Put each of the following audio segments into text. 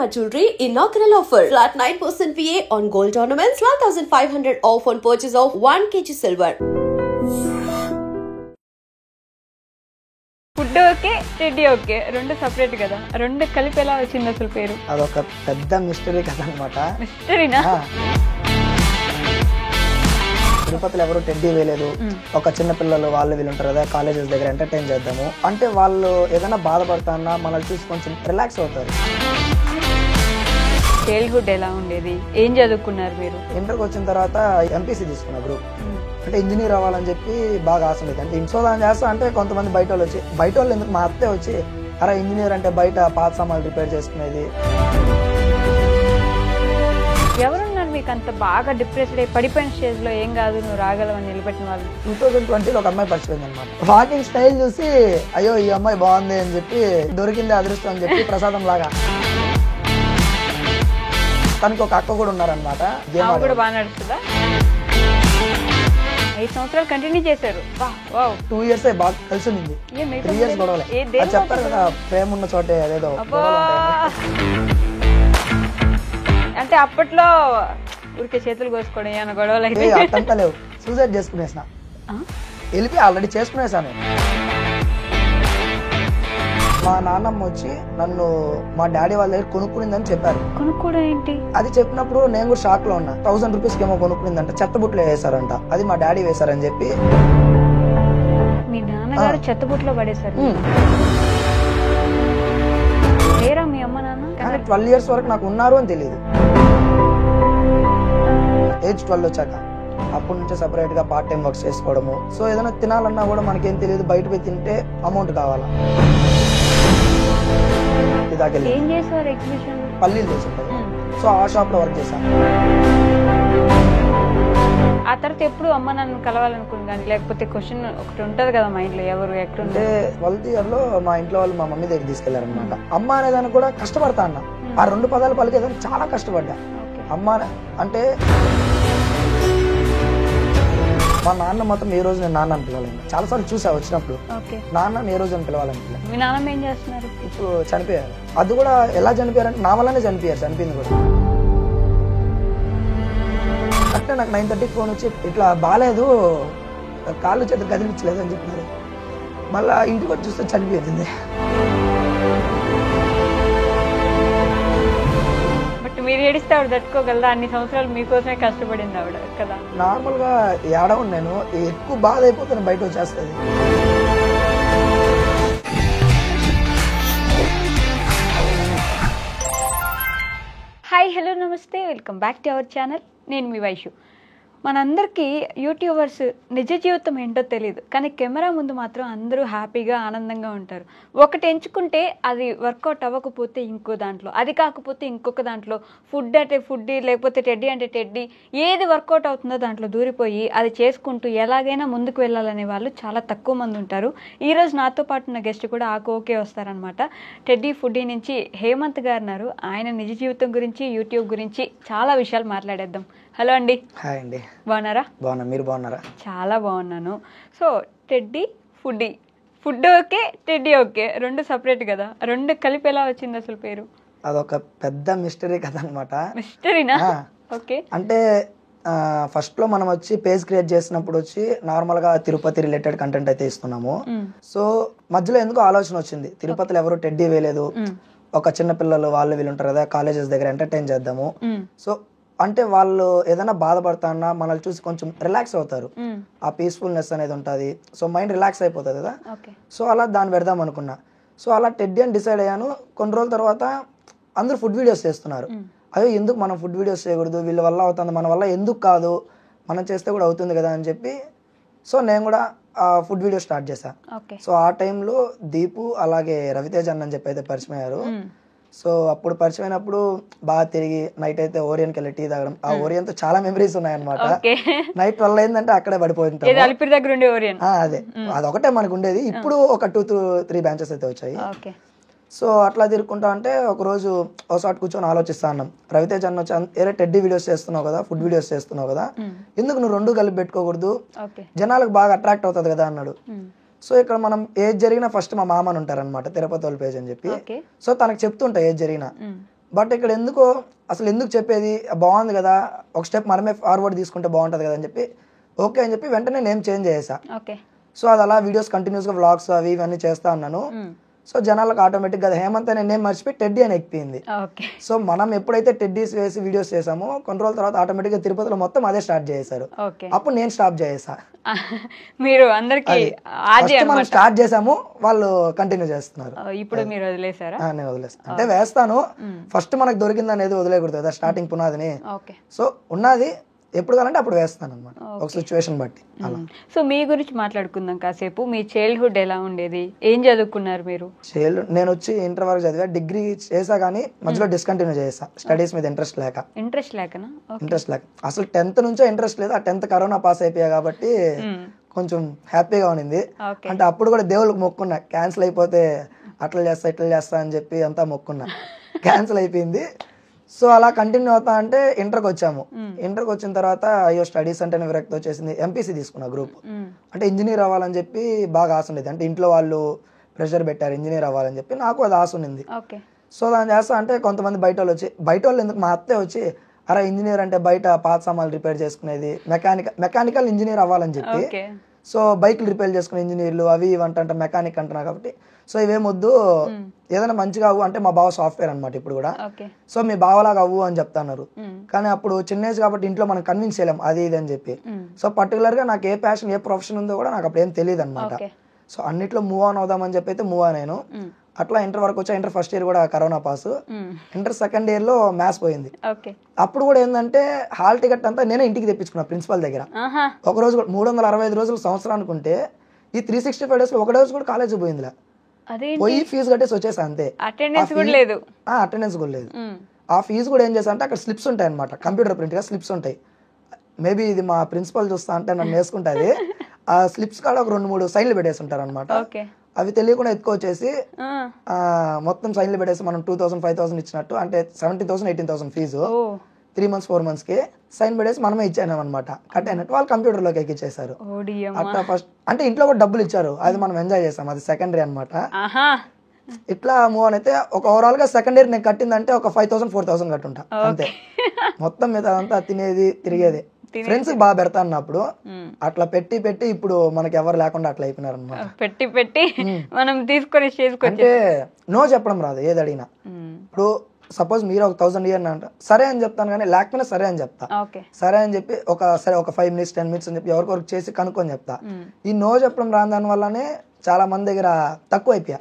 Shalimar Jewelry inaugural offer. Flat 9% VA on gold ornaments, 12,500 off on purchase of 1 kg silver. Food okay, teddy okay, రెండు separate కదా, రెండు కలిపి ఎలా వచ్చింది అసలు పేరు? అదొక పెద్ద మిస్టరీ కదా అనమాట. మిస్టరీనా? తిరుపతిలో ఎవరు టెడ్డీ వేయలేదు. ఒక చిన్న పిల్లలు వాళ్ళు వీళ్ళు ఉంటారు కదా, కాలేజెస్ దగ్గర ఎంటర్టైన్ చేద్దాము అంటే వాళ్ళు ఏదైనా బాధపడతానా మనల్ని చూసి కొంచెం రిలాక్స్ అవుతారు. చైల్డ్హుడ్ ఎలా ఉండేది? ఏం చదువుకున్నారు మీరు? ఇంటర్కి వచ్చిన తర్వాత ఎంపీసీ తీసుకున్నా గ్రూప్. అంటే ఇంజనీర్ అవ్వాలని చెప్పి బాగా ఆశ ఉండేది. అంటే ఇన్సోదాన్ చేస్తా అంటే కొంతమంది బయట వాళ్ళు ఎందుకు మా అత్తే వచ్చి అరే ఇంజనీర్ అంటే బయట పాత సామాన్లు రిపేర్ చేసుకునేది. ఎవరున్నారు మీకు అంత బాగా డిప్రెస్డ్ అయ్యి పడిపోయిన స్టేజ్ లో ఏం కాదు నువ్వు రాగలవని నిలబెట్టిన వాళ్ళు? 2020లో ఒక అమ్మాయి పరిచయం అనమాట. వాకింగ్ స్టైల్ చూసి అయ్యో ఈ అమ్మాయి బాగుంది అని చెప్పి దొరికింది అదృష్టం అని చెప్పి ప్రసాదం లాగా. తనకి ఒక అక్క కూడా ఉన్నారనమాట. కూడా బాగా నడుస్తుందా? 5 సంవత్సరాలు కంటిన్యూ చేశారు. 2 years బాగా కలిసి ఉంది. 3 years గొడవలే. చెప్తారు కదా ప్రేమ ఉన్న చోటే అదేదో. అంటే అప్పట్లో ఊరికే చేతులు కోసుకోవడం ఏమైనా గొడవలు అయితే అట్టంతా లేవు. సూసైడ్ చేసుకునేసిన వెళ్ళి ఆల్రెడీ చేసుకునేసాను. మా నాన్నమ్మ వచ్చి నన్ను మా డాడీ వాళ్ళ దగ్గర కొనుక్కునిందని చెప్పారు. కొనుక్కోవడం ఏంటి? అది చెప్పినప్పుడు నేను కూడా షాక్ లో ఉన్నా. 1000 రూపీస్ ఏమో కొనుక్కునిందంట. చెత్తబుట్లో వేసారంట. అది మా డాడీ వేశారని చెప్పి. మీ నాన్నగారు చెత్తబుట్లో పడేశారు? లేరా మీ అమ్మ నాన్న? 12 years వరకు నాకు ఉన్నారు అని తెలియదు. ఏజ్ 12 వచ్చాక అప్పటి నుంచే సపరేట్ గా పార్ట్ టైం వర్క్స్ చేసుకోవడము. సో ఏదైనా తినాలన్నా కూడా మనకేం తెలియదు, బయట పోయి తింటే అమౌంట్ కావాలా. ఏం చేశారు? ఎగ్జిబిషన్ పల్లీలు చేసింటారు. సో ఆ షాప్ లో వర్క్ చేశాను. ఆ తర్వాత ఎప్పుడు అమ్మ నన్ను కలవాలనుకుని కానీ లేకపోతే క్వశ్చన్ ఒకటి ఉంటది కదా మైండ్ లో, ఎవరు ఎక్కడుంటే 12th year లో మా ఇంట్లో వాళ్ళు మా మమ్మీ దగ్గర తీసుకెళ్లారనమాట. అమ్మ అనేదాన్ని కూడా కష్టపడతా అన్న. ఆ 2 పదాలు పలికేదాన్ని చాలా కష్టపడ్డా. అమ్మ అంటే మా నాన్న మొత్తం ఏ రోజు నేను నాన్న అని పిలవాలని చాలా సార్లు చూసా. వచ్చినప్పుడు నాన్న ఏ రోజు అని పిలవాలని. మీ నాన్నమ్మ ఏం చేస్తున్నారు? ఇప్పుడు చనిపోయారు. అది కూడా ఎలా చనిపోయారంటే నా వల్లనే చనిపోయారు. చనిపోయింది కూడా అంటే నాకు 9:30కి ఫోన్ వచ్చి ఇట్లా బాగాలేదు, కాళ్ళు చేతులు కదిలించలేదు అని చెప్పారు. మళ్ళా ఇంటికి వచ్చి చూస్తే చనిపోయింది. మీరు ఏడిస్తే ఆవిడ తట్టుకోగలదా? అన్ని సంవత్సరాలు మీకోసమే కష్టపడింది ఆవిడ కదా. నార్మల్ గా ఏడవ నేను ఎక్కువ బాధ అయిపోతాను, బయట వచ్చేస్తుంది. హాయ్, హలో, నమస్తే, welcome back to our channel. నేను మీ వైషు. మనందరికీ యూట్యూబర్స్ నిజ జీవితం ఏంటో తెలియదు, కానీ కెమెరా ముందు మాత్రం అందరూ హ్యాపీగా ఆనందంగా ఉంటారు. ఒకటి ఎంచుకుంటే అది వర్కౌట్ అవ్వకపోతే ఇంకో దాంట్లో, అది కాకపోతే ఇంకొక దాంట్లో, ఫుడ్ అంటే ఫుడ్, లేకపోతే టెడ్డీ అంటే టెడ్డీ, ఏది వర్కౌట్ అవుతుందో దాంట్లో దూరిపోయి అది చేసుకుంటూ ఎలాగైనా ముందుకు వెళ్ళాలనే వాళ్ళు చాలా తక్కువ మంది ఉంటారు. ఈరోజు నాతో పాటు ఉన్న గెస్ట్ కూడా ఓకే వస్తారనమాట. టెడ్డీ ఫుడ్డీ నుంచి హేమంత్ గారు ఉన్నారు. ఆయన నిజ జీవితం గురించి, యూట్యూబ్ గురించి చాలా విషయాలు మాట్లాడేద్దాం. హలో అండి. హాయ్ అండి. బాగున్నారా? బాగున్నా, మీరు బాగున్నారా? చాలా బాగున్నాను. So teddy, foodie, food okay, teddy okay, రెండు సపరేట్ కదా, రెండు కలిపి ఎలా వచ్చింది అసలు పేరు? అదొక పెద్ద మిస్టరీ కదా అనమాట. మిస్టరీనా? ఓకే. అంటే ఫస్ట్ లో మనం వచ్చి పేజ్ క్రియేట్ చేసినప్పుడు వచ్చి నార్మల్ గా తిరుపతి రిలేటెడ్ కంటెంట్ అయితే ఇస్తున్నాము. సో మధ్యలో ఎందుకు ఆలోచన వచ్చింది, తిరుపతిలో ఎవరు టెడ్డీ వేయలేదు, ఒక చిన్న పిల్లలు వాళ్ళు వీళ్ళు ఉంటారు కదా, కాలేజెస్ దగ్గర ఎంటర్టైన్ చేద్దాము. సో అంటే వాళ్ళు ఏదైనా బాధపడతానా మనల్ని చూసి కొంచెం రిలాక్స్ అవుతారు. ఆ పీస్ఫుల్నెస్ అనేది ఉంటుంది. సో మైండ్ రిలాక్స్ అయిపోతుంది కదా. సో అలా దాన్ని పెడదాం అనుకున్నా. సో అలా టెడ్డీ అని డిసైడ్ అయ్యాను. కొన్ని రోజుల తర్వాత అందరూ ఫుడ్ వీడియోస్ చేస్తున్నారు. అయ్యో ఎందుకు మనం ఫుడ్ వీడియోస్ చేయకూడదు, వీళ్ళ వల్ల అవుతుంది, మన వల్ల ఎందుకు కాదు, మనం చేస్తే కూడా అవుతుంది కదా అని చెప్పి సో నేను కూడా ఫుడ్ వీడియో స్టార్ట్ చేశాను. సో ఆ టైంలో దీపు అలాగే రవితేజ అని చెప్పి అయితే పరిచయం అయ్యారు. సో అప్పుడు పరిచయం అయినప్పుడు బాగా తిరిగి నైట్ అయితే ఓరియన్కి వెళ్ళి టీ తాగడం. ఆ ఓరియన్ తో చాలా మెమరీస్ ఉన్నాయన్నమాట. నైట్ 12 అయిందంటే అక్కడే పడిపోయింటాం. అదే అదొకటే మనకు ఉండేది. ఇప్పుడు ఒక 2-3 బ్రాంచెస్ అయితే వచ్చాయి. సో అట్లా తిరుగుకుంటా అంటే ఒక రోజు ఒకసారి కూర్చొని ఆలోచిస్తా అన్నాం. రవితేజ అన్న వచ్చి ఏరే టెడ్డీ వీడియోస్ చేస్తున్నావు కదా, ఫుడ్ వీడియోస్ చేస్తున్నావు కదా, ఎందుకు నువ్వు 2 కలిపి పెట్టుకోకూడదు, జనాలకు బాగా అట్రాక్ట్ అవుతుంది కదా అన్నాడు. సో ఇక్కడ మనం ఏది జరిగినా ఫస్ట్ మా మామని ఉంటారనమాట, తిరుపతి వాళ్ళ పేజ్ అని చెప్పి. సో తనకు చెప్తుంటా ఏది జరిగినా. బట్ ఇక్కడ ఎందుకో అసలు ఎందుకు చెప్పేది బాగుంది కదా, ఒక స్టెప్ మనమే ఫార్వర్డ్ తీసుకుంటే బాగుంటుంది కదా అని చెప్పి ఓకే అని చెప్పి వెంటనే నేమ్ చేంజ్ చేసా. సో అది అలా వీడియోస్ కంటిన్యూస్గా వ్లాగ్స్ అవి ఇవన్నీ చేస్తా ఉన్నాను. సో జనాలకు ఆటోమేటిక్గా హేమంత్ అనే నేమ్ మర్చిపోయి టెడ్డీ అని ఎక్కిపోయింది. సో మనం ఎప్పుడైతే టెడ్డీస్ వేసి వీడియోస్ చేసామో కొన్ని రోజుల తర్వాత ఆటోమేటిక్గా తిరుపతిలో మొత్తం అదే స్టార్ట్ చేశారు. అప్పుడు నేను స్టాప్ చేసా. మీరు అందరికి మనం స్టార్ట్ చేసాము, వాళ్ళు కంటిన్యూ చేస్తున్నారు. ఇప్పుడు మీరు వదిలేసారా? నేను వదిలేస్తాను అంటే వేస్తాను, ఫస్ట్ మనకు దొరికింది అనేది వదిలేకూడదు కదా స్టార్టింగ్ పునాదిని. సో ఉన్నది ఎప్పుడు కావాలంటే అప్పుడు వేస్తాను అనమాట, ఒక సిచ్యువేషన్ బట్టి. సో మీ గురించి మాట్లాడుకుందాం కాసేపు. మీ చైల్డ్హుడ్ ఎలా ఉండేది, ఏం చదువుకున్నారు మీరు? నేను వచ్చి ఇంటర్ వరకు చదివా, డిగ్రీ చేసా కానీ మధ్యలో డిస్కంటిన్యూ చేసా స్టడీస్ మీద ఇంట్రెస్ట్ లేక. ఇంట్రెస్ట్ లేక అసలు 10th నుంచో ఇంట్రెస్ట్ లేదు. ఆ 10th కరోనా పాస్ అయిపోయా కాబట్టి కొంచెం హ్యాపీగా ఉన్నింది. అంటే అప్పుడు కూడా దేవుళ్ళకి మొక్కున్నా, క్యాన్సిల్ అయిపోతే అట్లా చేస్తా ఇట్లా చేస్తా అని చెప్పి అంతా మొక్కున్నా. క్యాన్సిల్ అయిపోయింది. సో అలా కంటిన్యూ అవుతా అంటే ఇంటర్కి వచ్చాము. ఇంటర్కి వచ్చిన తర్వాత అయ్యో స్టడీస్ అంటేనే విరక్తి వచ్చేసింది. ఎంపీసీ తీసుకున్నా గ్రూప్. అంటే ఇంజనీర్ అవ్వాలని చెప్పి బాగా ఆశ ఉండేది. అంటే ఇంట్లో వాళ్ళు ప్రెషర్ పెట్టారు ఇంజనీర్ అవ్వాలని చెప్పి, నాకు అది ఆశ ఉన్నింది. సో దాన్ని చేస్తా అంటే కొంతమంది బయట వాళ్ళు ఎందుకు మా అత్తే వచ్చి అరే ఇంజనీర్ అంటే బయట పాత సామాన్లు రిపేర్ చేసుకునేది, మెకానికల్ ఇంజనీర్ అవ్వాలని చెప్పి. సో బైక్లు రిపేర్ చేసుకునే ఇంజనీర్లు అవి ఇవి అంటే మెకానిక్ అంటున్నా కాబట్టి సో ఇవేమొద్దు, ఏదైనా మంచిగా అవ్వు అంటే మా బావ సాఫ్ట్వేర్ అనమాట ఇప్పుడు కూడా. సో మీ బావలాగా అవ్వు అని చెప్తున్నారు. కానీ అప్పుడు చిన్న ఏజ్ కాబట్టి ఇంట్లో మనం కన్విన్స్ చేయలేం అది ఇది అని చెప్పి. సో పర్టికులర్ గా నాకు ఏ ప్యాషన్ ఏ ప్రొఫెషన్ ఉందో కూడా నాకు అప్పుడు ఏం తెలియదు అనమాట. సో అన్నిట్లో మూవ్ ఆన్ అవుదామని చెప్పి అయితే మూవ్ ఆన్. అట్లా ఇంటర్ వరకు వచ్చా. ఇంటర్ ఫస్ట్ ఇయర్ కూడా corona pass. Inter second year లో మ్యాథ్స్ పోయింది. అప్పుడు కూడా ఏంటంటే హాల్ టికెట్ అంతా నేనే ఇంటికి తెప్పించుకున్నా ప్రిన్సిపల్ దగ్గర. ఒక రోజు కూడా 365 రోజులు సంవత్సరానికి ఉంటే ఈ 365 డేస్ లో ఒక రోజు కూడా కాలేజ్ పోయిందిలా. పోయి ఫీజు కట్టేసి వచ్చేసా అంతే. అటెండెన్స్ కూడా లేదు. ఆ ఫీజు కూడా ఏం చేసా అంటే అక్కడ స్లిప్స్ ఉంటాయి అనమాట, కంప్యూటర్ ప్రింట్ గా స్లిప్స్ ఉంటాయి. మేబీ ఇది మా ప్రిన్సిపల్ చూస్తా అంటే నన్ను వేసుకుంటుంది. ఆ స్లిప్స్ కాడ ఒక 2-3 సైన్లు పెట్టేసి ఉంటారు అనమాట. అవి తెలియకుండా ఎత్తుకొచ్చేసి మొత్తం సైన్లు పెట్టేసి మనం 2000-5000 ఇచ్చినట్టు, అంటే 70,000-18,000 ఫీజు 3 months 4 months కి సైన్ పెట్టేసి మనమే ఇచ్చాను అనమాట. కట్ అయినట్టు వాళ్ళు కంప్యూటర్ లోకి ఎక్కిచ్చేసారు. అట్లా ఫస్ట్ అంటే ఇంట్లో కూడా డబ్బులు ఇచ్చారు, అది మనం ఎంజాయ్ చేసాం, అది సెకండరీ అనమాట. ఇట్లా మూవ్ అని అయితే ఒక ఓవరాల్ గా సెకండ్ ఇయర్ నేను కట్టిందంటే ఒక 5,000-4,000 కట్టుంటా అంతే. మొత్తం మీద అంతా తినేది తిరిగేది. ఫ్రెండ్స్ బాగా పెడతా అన్నప్పుడు అట్లా పెట్టి పెట్టి ఇప్పుడు మనకి ఎవరు లేకుండా అట్లా అయిపోయినారు అనమాట. పెట్టి మనం తీసుకొని అంటే నో చెప్పడం రాదు ఏది అడిగినా. ఇప్పుడు సపోజ్ మీరు ఒక 1000 ఇయర్ అంట సరే అని చెప్తాను, కానీ లేకపోయినా సరే అని చెప్తా. సరే అని చెప్పి ఒక 5 minutes 10 minutes అని చెప్పి ఎవరికొరకు చేసి కనుక్కొని చెప్తా. ఈ నో చెప్పడం రాని దాని వల్లనే చాలా మంది దగ్గర తక్కువ అయిపోయా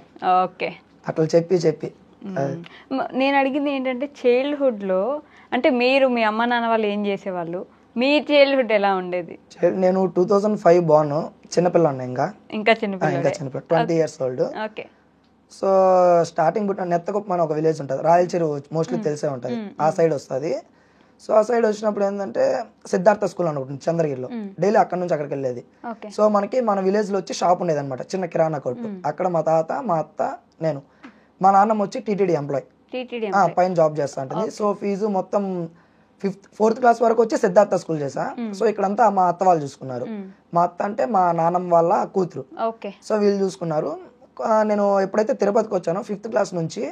అట్లా చెప్పి. నేను అడిగింది ఏంటంటే చైల్డ్హుడ్ లో అంటే మీరు మీ అమ్మ నాన్న వాళ్ళు ఏం చేసేవాళ్ళు, మీ చైల్డ్హుడ్ ఎలా ఉండేది? నేను 2005 బార్న్, చిన్నపిల్ల ఇంకా చిన్నపిల్ల 20 years old. సో స్టార్టింగ్ పుట్టిన నెత్తకొప్ప అని ఒక విలేజ్ ఉంటుంది, రాయల చెరువు మోస్ట్లీ తెలిసే ఉంటుంది, ఆ సైడ్ వస్తుంది. సో ఆ సైడ్ వచ్చినప్పుడు ఏంటంటే సిద్ధార్థ స్కూల్ అనుకుంటుంది చంద్రగిరిలో, డైలీ అక్కడ నుంచి అక్కడికి వెళ్ళేది. సో మన విలేజ్ లో వచ్చి షాప్ ఉండేది అనమాట, చిన్న కిరాణా కొట్టు. అక్కడ మా తాత మా అత్త నేను, మా నాన్నమ్మ వచ్చి టీటీడీ ఎంప్లాయ్ పైన జాబ్ చేస్తా ఉంటుంది. సో ఫీజు మొత్తం 4th class వరకు వచ్చి సిద్ధార్థ స్కూల్ చేసా. సో ఇక్కడంతా మా అత్త వాళ్ళు చూసుకున్నారు. మా అత్త అంటే మా నాన్నమ్మ వాళ్ళ కూతురు. సో వీళ్ళు చూసుకున్నారు. నేను ఎప్పుడైతే తిరుపతికి వచ్చానో 5th class నుంచి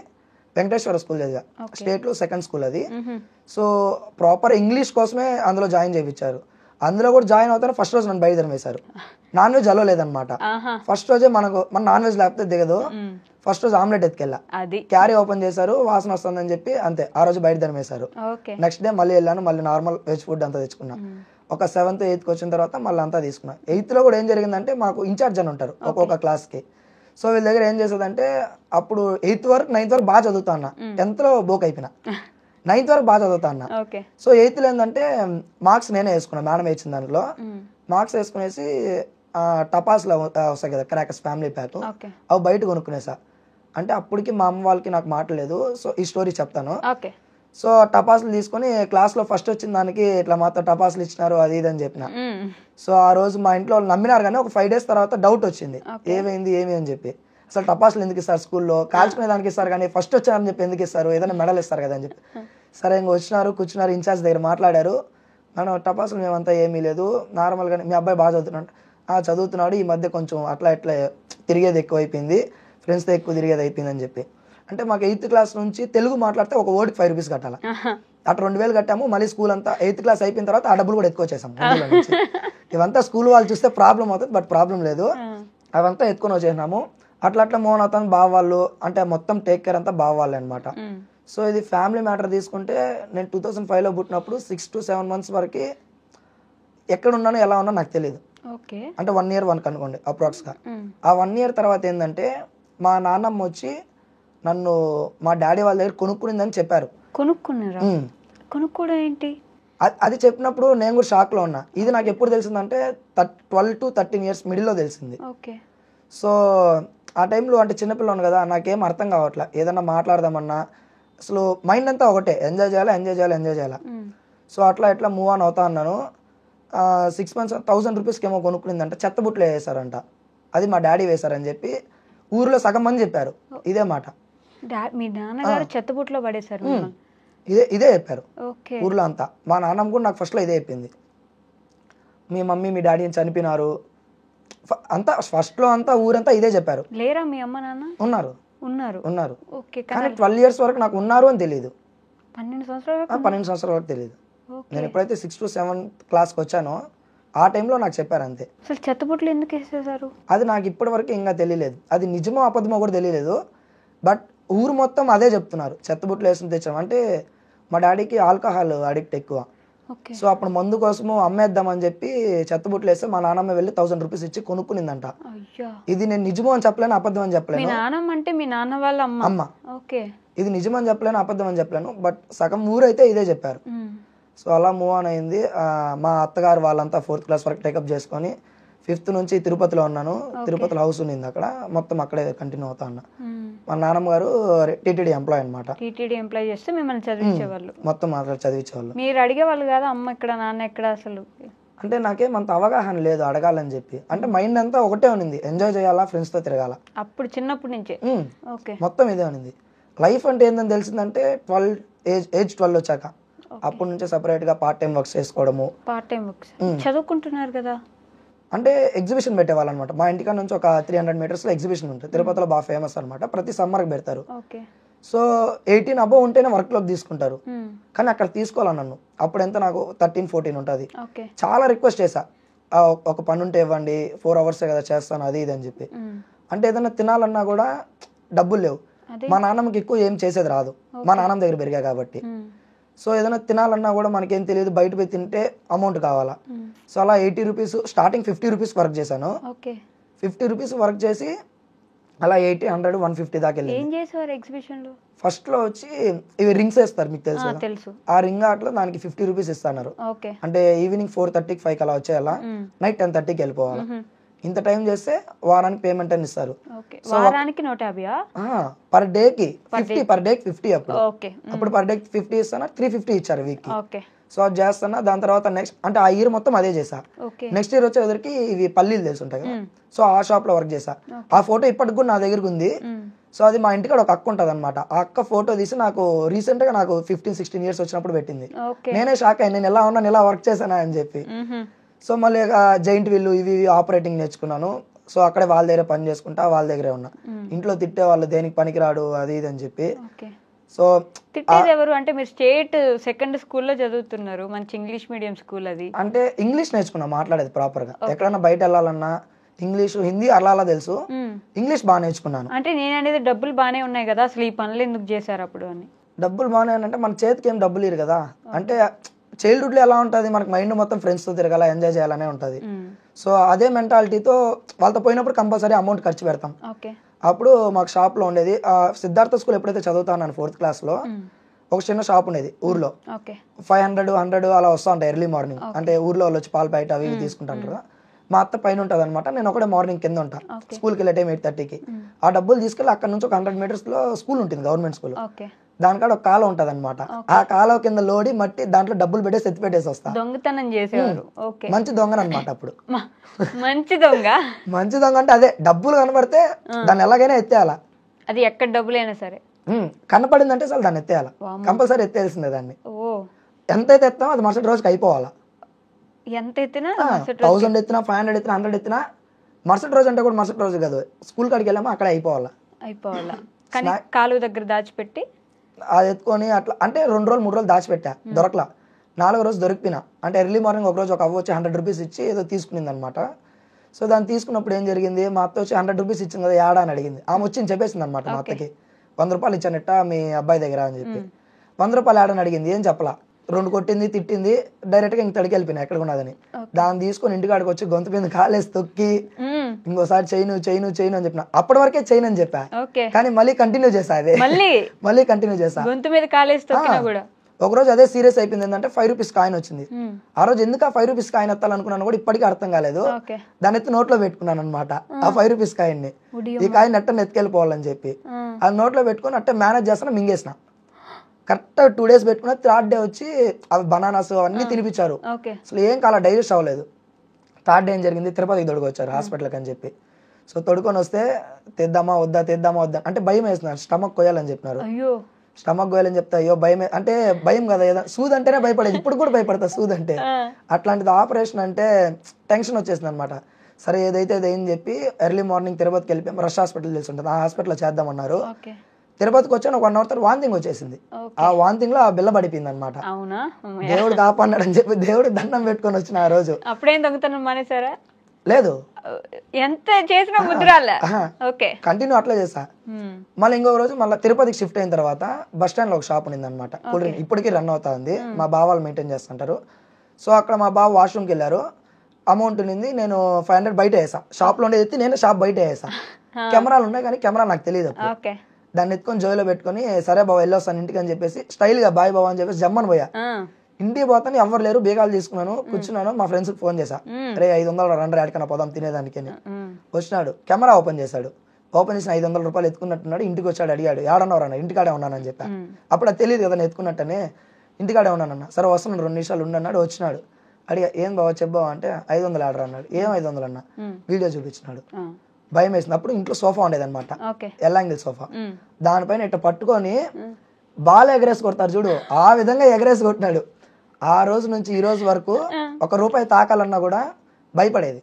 వెంకటేశ్వర స్కూల్ చదివా, స్టేట్ లో 2nd school అది. సో ప్రాపర్ ఇంగ్లీష్ కోసమే అందులో జాయిన్ చేయించారు. అందులో కూడా జాయిన్ అవుతాను ఫస్ట్ రోజు నన్ను బయలుదేరి వేశారు. నాన్ వెజ్ అలో లేదనమాట. ఫస్ట్ రోజే మన నాన్ వెజ్ లేకపోతే దిగదు. ఫస్ట్ రోజు ఆమ్లెట్ ఎత్తుకెళ్ళా, క్యారీ ఓపెన్ చేశారు, వాసన వస్తుందని చెప్పి అంతే ఆ రోజు బయట ధర్మేశారు. నెక్స్ట్ డే మళ్ళీ వెళ్ళాను, మళ్ళీ నార్మల్ వెజ్ ఫుడ్ అంతా తెచ్చుకున్నా. ఒక 7th 8th వచ్చిన తర్వాత మళ్ళీ అంతా తీసుకున్నా. 8th లో కూడా ఏం జరిగిందంటే మాకు ఇన్ఛార్జ్ అని ఉంటారు ఒక్కొక్క క్లాస్ కి. సో వీళ్ళ దగ్గర ఏం చేసేదంటే అప్పుడు 8th వరకు 9th వరకు బాగా చదువుతా అన్న, 10th లో బోక్ అయిపోయినా, 9th వరకు బాగా చదువుతా అన్న. సో 8th లో ఏంటంటే మార్క్స్ నేనే వేసుకున్నా, మేడం వేసిన దాంట్లో మార్క్స్ వేసుకునేసి టపాస్లో వస్తాయి కదా క్రాకర్స్ ఫ్యామిలీ ప్యాక్, అవి బయట కొనుక్కునేసా. అంటే అప్పటికి మా అమ్మ వాళ్ళకి నాకు మాటలేదు. సో ఈ స్టోరీ చెప్తాను. సో టపాసులు తీసుకొని క్లాస్ లో ఫస్ట్ వచ్చిన దానికి ఇట్లా మాత్రం టపాసులు ఇచ్చినారు అది ఇది అని చెప్పిన. సో ఆ రోజు మా ఇంట్లో వాళ్ళు నమ్మినారు, కానీ ఒక 5 days తర్వాత డౌట్ వచ్చింది, ఏమైంది ఏమి అని చెప్పి. అసలు టపాసులు ఎందుకు ఇస్తారు స్కూల్లో, కాల్చుకునే దానికి ఇస్తారు కానీ ఫస్ట్ వచ్చారని చెప్పి ఎందుకు ఇస్తారు, ఏదైనా మెడల్ ఇస్తారు కదా అని చెప్పి. సరే ఇంకా వచ్చినారు, కూర్చున్నారు, ఇన్ఛార్జ్ దగ్గర మాట్లాడారు. మనం టపాసులు మేమంతా ఏమీ లేదు, నార్మల్గా మీ అబ్బాయి బాగా చదువుతున్నాడు. చదువుతున్నాడు, ఈ మధ్య కొంచెం అట్లా ఇట్లా తిరిగేది ఎక్కువ అయిపోయింది, ఫ్రెండ్స్తో ఎక్కువ తిరిగేది అయిపోయింది అని చెప్పి. అంటే మాకు 8th క్లాస్ నుంచి తెలుగు మాట్లాడితే ఒక వర్డ్కి 5 రూపీస్ కట్టాలి. అటు 2000 కట్టాము. మళ్ళీ స్కూల్ అంతా 8th క్లాస్ అయిపోయిన తర్వాత ఆ డబ్బులు కూడా ఎత్తుకొచ్చేసాం. ఇవంతా స్కూల్ వాళ్ళు చూస్తే ప్రాబ్లం అవుతుంది, బట్ ప్రాబ్లం లేదు. అవంతా ఎత్తుకొని వచ్చేసినాము. అట్లా మోహన్ అవుతాను బావ వాళ్ళు, అంటే మొత్తం టేక్ కేర్ అంతా బావ వాళ్ళే అనమాట. సో ఇది ఫ్యామిలీ మ్యాటర్ తీసుకుంటే నేను 2005లో పుట్టినప్పుడు 6 to 7 months వరకు ఎక్కడ ఉన్నానో ఎలా ఉన్నా నాకు తెలియదు. అంటే 1 year 1 అనుకోండి అప్రాక్స్గా. ఆ 1 year తర్వాత ఏంటంటే మా నాన్నమ్మ వచ్చి నన్ను మా డాడీ వాళ్ళ దగ్గర కొనుక్కునిందని చెప్పారు. కొనుక్కున్నారా? కొనుక్కోవడం ఏంటి? అది చెప్పినప్పుడు నేను కూడా షాక్లో ఉన్నా. ఇది నాకు ఎప్పుడు తెలిసిందంటే 12 to 13 years మిడిల్లో తెలిసింది. సో ఆ టైంలో అంటే చిన్నపిల్లని కదా, నాకేం అర్థం కావట్లే. ఏదన్నా మాట్లాడదామన్నా అసలు మైండ్ అంతా ఒకటే, ఎంజాయ్ చేయాలా. సో అట్లా మూవ్ ఆన్ అవుతా అన్నాను. 6 months 1000 రూపీస్కి ఏమో కొనుక్కునిందంట. చెత్తబుట్లో వేసారంట. అది మా డాడీ వేశారని చెప్పి ఊర్లో సగం మంది చెప్పారు ఇదే మాట. మీ నాన్నగారు చెత్తబుట్లో పడేశారు? ఇదే చెప్పారు ఊర్లో అంతా. మా నాన్నమ్మ కూడా నాకు ఫస్ట్లో ఇదే చెప్పింది, మీ మమ్మీ మీ డాడీ చనిపోయినారు అంతా. ఫస్ట్లో అంతా ఊరంతా ఇదే చెప్పారు. లేరా మీ అమ్మ నాన్న? ఉన్నారు. కానీ 12 years వరకు నాకు ఉన్నారు అని తెలియదు. 12 సంవత్సరాల వరకు తెలియదు. నేను ఎప్పుడైతే 6 to 7 క్లాస్కి వచ్చానో ఆ టైంలో నాకు చెప్పారు అంతే. అసలు చెత్తబుట్లు ఎందుకు వేసేసారు? అది నాకు ఇప్పటి వరకు ఇంకా తెలియలేదు. అది నిజమో అబద్ధమో కూడా తెలియలేదు. బట్ ఊరు మొత్తం అదే చెప్తున్నారు, చెత్తబుట్లు వేసుకుని తెచ్చాం. అంటే మా డాడీకి ఆల్కహాల్ అడిక్ట్ ఎక్కువ. సో అప్పుడు మందు కోసము అమ్మేద్దామని చెప్పి చెత్తబుట్లు వేస్తే మా నాన్నమ్మ వెళ్ళి 1000 రూపీస్ ఇచ్చి కొనుక్కునిందంట. ఇది నేను నిజమో అని చెప్పలేను, అబద్ధం అని చెప్పలేను. అమ్మ ఇది నిజమని చెప్పలేను, అబద్ధం అని చెప్పలేను. బట్ సగం ఊరైతే ఇదే చెప్పారు. సో అలా మూవ్ ఆన్ అయింది. మా అత్తగారు వాళ్ళంతా 4th class వరకు టేకప్ చేసుకొని 5th నుంచి తిరుపతిలో ఉన్నాను. తిరుపతిలో హౌస్ ఉంది, అక్కడ మొత్తం అక్కడే కంటిన్యూ అవుతా ఉన్నా. మా నాన్నమ్మ గారు టీటీడీ ఎంప్లాయ్ అనమాట. టీటీడీ ఎంప్లాయ్ చేస్తే మిమ్మల్ని చదివించేవాళ్ళు? మొత్తం అక్కడ చదివించేవాళ్ళు. మీరు అడిగేవాళ్ళు కదా అమ్మ ఎక్కడ నాన్న ఎక్కడ? అసలు అంటే నాకేం అంత అవగాహన లేదు అడగాలని చెప్పి. అంటే మైండ్ అంతా ఒకటే ఉంది, ఎంజాయ్ చేయాలా, ఫ్రెండ్స్ తో తిరగాల. అప్పుడు చిన్నప్పటి నుంచే మొత్తం ఇదే ఉంది. లైఫ్ అంటే ఏందని తెలిసిందంటే ఏజ్ 12 వచ్చాక. అప్పటి నుంచే సపరేట్ గా పార్ట్ టైం వర్క్స్ చేసుకోవడము. పార్ట్ టైం వర్క్స్ చదువుకుంటున్నారు కదా? అంటే ఎగ్జిబిషన్ పెట్టేవాళ్ళు అనమాట. మా ఇంటికా నుంచి ఒక 300 meters లో ఎగ్జిబిషన్ ఉంటుంది. తిరుపతిలో బాగా ఫేమస్ అనమాట. ప్రతి సమ్మర్కి పెడతారు. సో 18 above ఉంటేనే వర్క్ లోకి తీసుకుంటారు. కానీ అక్కడ తీసుకోవాలి నన్ను. అప్పుడు ఎంత నాకు 13-14 ఉంటుంది. చాలా రిక్వెస్ట్ చేశా, ఒక పని ఉంటే ఇవ్వండి, 4 hours కదా చేస్తాను అది ఇది అని చెప్పి. అంటే ఏదైనా తినాలన్నా కూడా డబ్బులు లేవు. మా నాన్నమ్మకి ఎక్కువ ఏం చేసేది రాదు, మా నాన్నమ్మ దగ్గర పెరిగా కాబట్టి. సో ఏదైనా తినాలన్నా కూడా మనకేం తెలియదు, బయట పోయి తింటే అమౌంట్ కావాలా. సో అలా 80 రూపీస్, స్టార్టింగ్ 50 రూపీస్ వర్క్ చేశాను. 50 రూపీస్ వర్క్ చేసి అలా 80, 100, 150 దాకా వెళ్ళింది. ఫస్ట్ లో వచ్చి ఇవి రింగ్స్ వేస్తారు, మీకు తెలుసు. ఆ రింగ్ ఆటలో దానికి 50 రూపీస్ ఇస్తున్నారు. అంటే ఈవినింగ్ 4:30కి 5కి అలా వచ్చేయాలా, నైట్ 10:30కి వెళ్ళిపోవాలా. ఇంత టైం చేస్తే వారానికి పేమెంట్ అని ఇస్తారు. పర్ డేకి 50, పర్ డేకి 50. అప్పుడు పర్ డేకి 50 ఇస్తానా, 350 ఇచ్చారు వీక్ కి. సో అది చేస్తానా. దాని తర్వాత నెక్స్ట్ అంటే ఆ ఇయర్ మొత్తం అదే చేసా. నెక్స్ట్ ఇయర్ వచ్చేసరికి ఇవి పల్లీలు తెలిసి ఉంటాయి కదా, సో ఆ షాప్ లో వర్క్ చేసా. ఆ ఫోటో ఇప్పటికి కూడా నా దగ్గర ఉంది. సో అది మా ఇంటికాడ ఒక అక్క ఉంటుంది అనమాట. ఆ అక్క ఫోటో తీసి నాకు రీసెంట్ గా నాకు 15-16 years వచ్చినప్పుడు పెట్టింది. నేనే షాక్ అయ్యి, నేను ఎలా ఉన్నాను, ఇలా వర్క్ చేశానా అని చెప్పి. సో మళ్ళీ జైంట్ వీళ్ళు ఇవి ఆపరేటింగ్ నేర్చుకున్నాను. సో అక్కడే వాళ్ళ దగ్గర పని చేసుకుంటా, వాళ్ళ దగ్గరే ఉన్నా. ఇంట్లో తిట్టే వాళ్ళు దేనికి పనికిరాడు అది ఇది అని చెప్పి. సో తిట్టేది ఎవరు అంటే, మీరు స్టేట్ సెకండ్ స్కూల్లో చదువుతున్నారు, మంచి ఇంగ్లీష్ మీడియం స్కూల్. అది అంటే ఇంగ్లీష్ నేర్చుకున్నా, మాట్లాడేది ప్రాపర్ గా. ఎక్కడన్నా బయట వెళ్ళాలన్నా ఇంగ్లీష్, హిందీ అలా తెలుసు, ఇంగ్లీష్ బాగా నేర్చుకున్నాను. అంటే నేను అనేది డబ్బులు బాగానే ఉన్నాయి కదా, అసలు ఈ పనులు ఎందుకు చేశారు అప్పుడు అని? డబ్బులు బాగానే అంటే మన చేతికి ఏం డబ్బులు ఇరు కదా. అంటే చైల్డ్హుడ్ లో ఎలా ఉంటుంది, మనకి మైండ్ మొత్తం ఫ్రెండ్స్ తో తిరగాల, ఎంజాయ్ చేయాలనే ఉంటుంది. సో అదే మెంటాలిటీతో వాళ్ళతో పోయినప్పుడు కంపల్సరీ అమౌంట్ ఖర్చు పెడతాం. అప్పుడు మాకు షాప్ లో ఉండేది, సిద్ధార్థ స్కూల్ ఎప్పుడైతే చదువుతాను 4th class లో, ఒక చిన్న షాప్ ఉండేది ఊర్లో. 500, 100 అలా వస్తూ ఉంటాయి ఎర్లీ మార్నింగ్. అంటే ఊర్లో వాళ్ళు వచ్చి పాలు బయట అవి తీసుకుంటారు. మా అత్త పైన ఉంటుంది అనమాట, నేను ఒకటే మార్నింగ్ కింద ఉంటా. స్కూల్కి వెళ్ళే టైం 8:30కి. ఆ డబ్బులు తీసుకెళ్ళి అక్కడ నుంచి ఒక 100 meters లో స్కూల్ ఉంటుంది, గవర్నమెంట్ స్కూల్. దానికాడ ఒక కాలం ఉంటది అనమాట. ఆ కాలం కింద లోడి మట్టి దాంట్లో డబ్బులు పెట్టేసి ఎత్తి పెట్టేసి వస్తా. దొంగతనం చేసేవారు. మంచి దొంగ అనమాట అప్పుడు. మంచి దొంగ. మంచి దొంగ అంటే అదే, డబ్బులు కనబడితే దాన్ని ఎలాగైనా ఎత్తేయాలా. అది ఎక్కడ డబ్బులైనా సరే కనపడిందంటే చాలు దాన్ని ఎత్తేయాలా, కంపల్సరీ ఎత్తేయాల్సిందే దాన్ని. ఎంతైతే ఎత్తామో అది మరుసటి రోజుకి అయిపోవాలా. ఎంత ఎత్తినా 1000 ఎత్తినా, 500 ఎత్తినా, 100 ఎత్తినా, మరుసటి రోజు అంటే కూడా మరుసటి రోజు కాదు, స్కూల్ కాడికి వెళ్ళామో అక్కడే అయిపోవాలా. కానీ కాలువ దగ్గర దాచిపెట్టి అది ఎత్తుకొని అట్లా అంటే 2 రోజులు 3 రోజులు దాచిపెట్టా, దొరకలా. 4వ రోజు దొరికిపోయినా. అంటే ఎర్లీ మార్నింగ్ ఒక రోజు ఒక అవ్వ వచ్చి 100 రూపీస్ ఇచ్చి ఏదో తీసుకునింది అనమాట. సో దాన్ని తీసుకున్నప్పుడు ఏం జరిగింది, మా అత్త వచ్చి 100 రూపీస్ ఇచ్చింది కదా ఏడా అని అడిగింది. ఆమె వచ్చి చెప్పేసింది అనమాట మా అత్తకి, 100 రూపాయలు ఇచ్చానట్ట మీ అబ్బాయి దగ్గర అని చెప్పి. 100 రూపాయలు ఏడని అడిగింది, ఏం చెప్పలా. 2 కొట్టింది, తిట్టింది, డైరెక్ట్గా ఇంక తడికి వెళ్ళిపోయినా ఎక్కడ ఉన్నదని. దాన్ని తీసుకొని ఇంటికాడికి వచ్చి గొంతు మీద కాలేసి తొక్కి ఇంకోసారి చేయను అని చెప్పిన. అప్పటి వరకే చేయను అని చెప్పా, కానీ మళ్ళీ కంటిన్యూ చేసా. అదే మళ్ళీ కంటిన్యూ చేసా. గొంతు మీద కాలేసి తొక్కినా కూడా ఒక రోజు అదే సీరియస్ అయిపోయింది. ఏంటంటే 5 రూపీస్ కాయిన్ వచ్చింది. ఆ రోజు ఎందుకు ఆ 5 రూపీస్ కాయిన్ ఎత్తాలనుకున్నాను కూడా ఇప్పటికీ అర్థం కాలేదు. దాన్ని ఎత్తి నోట్లో పెట్టుకున్నాను అనమాట, ఆ 5 రూపీస్ కాయిన్ ని. ఈ కాయిన్ ఎట్ట ఎత్తుకెళ్ళిపోవాలని చెప్పి అది నోట్లో పెట్టుకుని అట్టే మేనేజ్ చేస్తాను, మింగేసిన. కరెక్ట్ 2 days పెట్టుకున్నా, 3rd day వచ్చి అవి బనానాస్ అవన్నీ తినిపించారు. అసలు ఏం కాల డైజెస్ట్ అవ్వలేదు. 3rd day ఏం జరిగింది, తిరుపతికి తొడుకొచ్చారు హాస్పిటల్కి అని చెప్పి. సో తొడుకొని వస్తే తెద్దామా వద్దా అంటే భయం వేస్తున్నారు. స్టమక్ కొయ్యాలని చెప్పినారు. స్టమక్ గోయాలని చెప్తా, అయ్యో భయం అంటే భయం కదా, ఏదో సూద్ అంటేనే భయపడేది, ఇప్పుడు కూడా భయపడతా సూద్ అంటే. అట్లాంటిది ఆపరేషన్ అంటే టెన్షన్ వచ్చేసింది అనమాట. సరే ఏదైతే అదేంని చెప్పి ఎర్లీ మార్నింగ్ తిరుపతికి వెళ్ళిపోయాం. రష్ హాస్పిటల్ తెలిసి ఉంటుంది, ఆ హాస్పిటల్లో చేద్దామన్నారు. తిరుపతికి వచ్చాను, ఒక 1 hour తర్వాత వాంతింగ్ వచ్చేసింది. ఆ వాంతింగ్ లో ఆ బిల్ల పడిపోయింది అనమాట. దేవుడు కాపాడినాడు అని చెప్పి దేవుడు దండం పెట్టుకొని వచ్చిన ఆ రోజు. అప్పుడేం దొంగతనం మానేసారా? లేదు, ఎంత చేసినా ముద్రాలే, కంటిన్యూ అట్లా చేసా. మళ్ళీ ఇంకొక రోజు మళ్ళీ తిరుపతికి షిఫ్ట్ అయిన తర్వాత బస్ స్టాండ్ లో ఒక షాప్ ఉంది అనమాట, కూల్ డ్రింక్ ఇప్పటికీ రన్ అవుతా ఉంది. మా బావ వాళ్ళు మెయింటైన్ చేస్తుంటారు. సో అక్కడ మా బావ వాష్రూమ్కి వెళ్ళారు. అమౌంట్ ఉంది, నేను 500 బయట వేసా. షాప్ లో ఉండేది ఎత్తి నేను షాప్ బయట వేసా. కెమెరాలు ఉన్నాయి కానీ కెమెరా నాకు తెలియదు. దాన్ని ఎత్తుకొని జోయిలో పెట్టుకుని సరే బావ వెళ్ళొస్తాను ఇంటికి అని చెప్పేసి స్టైల్ గా బాయ్ బావ అని చెప్పేసి జమ్మని పోయా. ఇంటికి పోతాను, ఎవరు లేరు, బీగాలు తీసుకున్నాను, కూర్చున్నాను. మా ఫ్రెండ్స్ ఫోన్ చేశా, రే 500 రండి ఎక్కడికన్నా పోదాం తినేదానికి. వచ్చినాడు, కెమెరా ఓపెన్ చేశాడు. ఓపెన్ చేసిన 500 రూపాయలు ఎత్తుకున్నట్టున్నాడు. ఇంటికి వచ్చాడు, అడిగాడు ఏడన్నావు అన్న, ఇంటికాడే ఉన్నానని చెప్పా. అప్పుడు అది తెలియదు కదా నేను ఎత్తుకున్నట్టనే. ఇంటికాడే ఉన్నానన్న. సరే వస్తున్నాడు, 2 నిమిషాలు ఉండన్నాడు. వచ్చినాడు, అడిగా ఏం బావ చెప్పావా అంటే 500 ఆర్డర్ అన్నాడు. ఏం 500 అన్న, వీడియో చూపించినాడు. భయం వేసింది. అప్పుడు ఇంట్లో సోఫా ఉండేది అనమాట, ఎల్లాంగిల్ సోఫా. దానిపైన ఇట్లా పట్టుకొని బాల్ ఎగరేసి కొడతారు చూడు, ఆ విధంగా ఎగరేసి కొట్టినాడు. ఆ రోజు నుంచి ఈ రోజు వరకు 1 రూపాయి తాకాలన్నా కూడా భయపడేది.